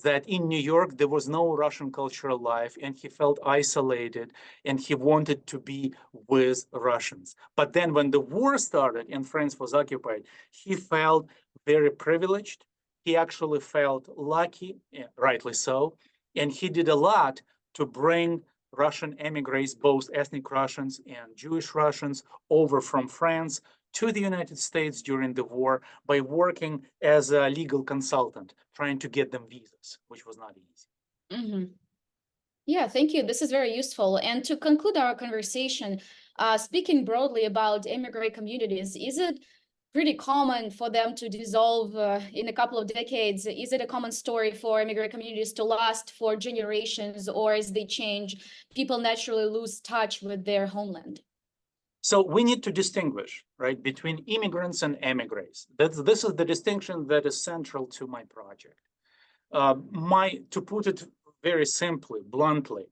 that in New York, there was no Russian cultural life, and he felt isolated, and he wanted to be with Russians. But then when the war started and France was occupied, he felt very privileged. He actually felt lucky, rightly so, and he did a lot to bring Russian emigres, both ethnic Russians and Jewish Russians, over from France to the United States during the war by working as a legal consultant, trying to get them visas, which was not easy. Mm-hmm. Yeah, thank you. This is very useful. And to conclude our conversation, speaking broadly about immigrant communities, is it pretty common for them to dissolve in a couple of decades? Is it a common story for immigrant communities to last for generations, or as they change, people naturally lose touch with their homeland? So we need to distinguish, right, between immigrants and émigrés. This is the distinction that is central to my project. To put it very simply, bluntly,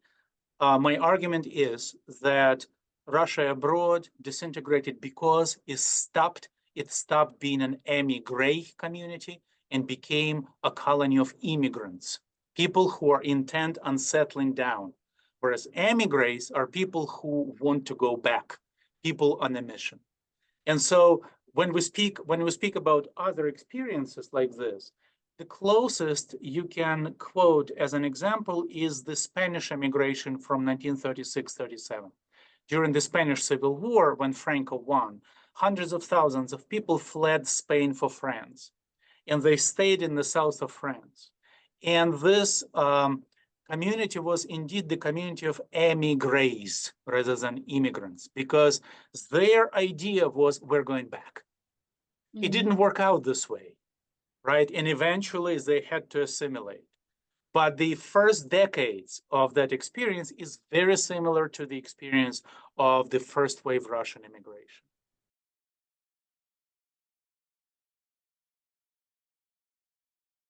my argument is that Russia abroad disintegrated because it stopped being an émigré community and became a colony of immigrants, people who are intent on settling down. Whereas émigrés are people who want to go back, people on a mission. And so when we speak about other experiences like this, the closest you can quote as an example is the Spanish emigration from 1936-37. During the Spanish Civil War, when Franco won, hundreds of thousands of people fled Spain for France, and they stayed in the south of France. And this community was indeed the community of émigrés rather than immigrants, because their idea was, we're going back. Mm-hmm. It didn't work out this way, right? And eventually they had to assimilate. But the first decades of that experience is very similar to the experience of the first wave Russian immigration.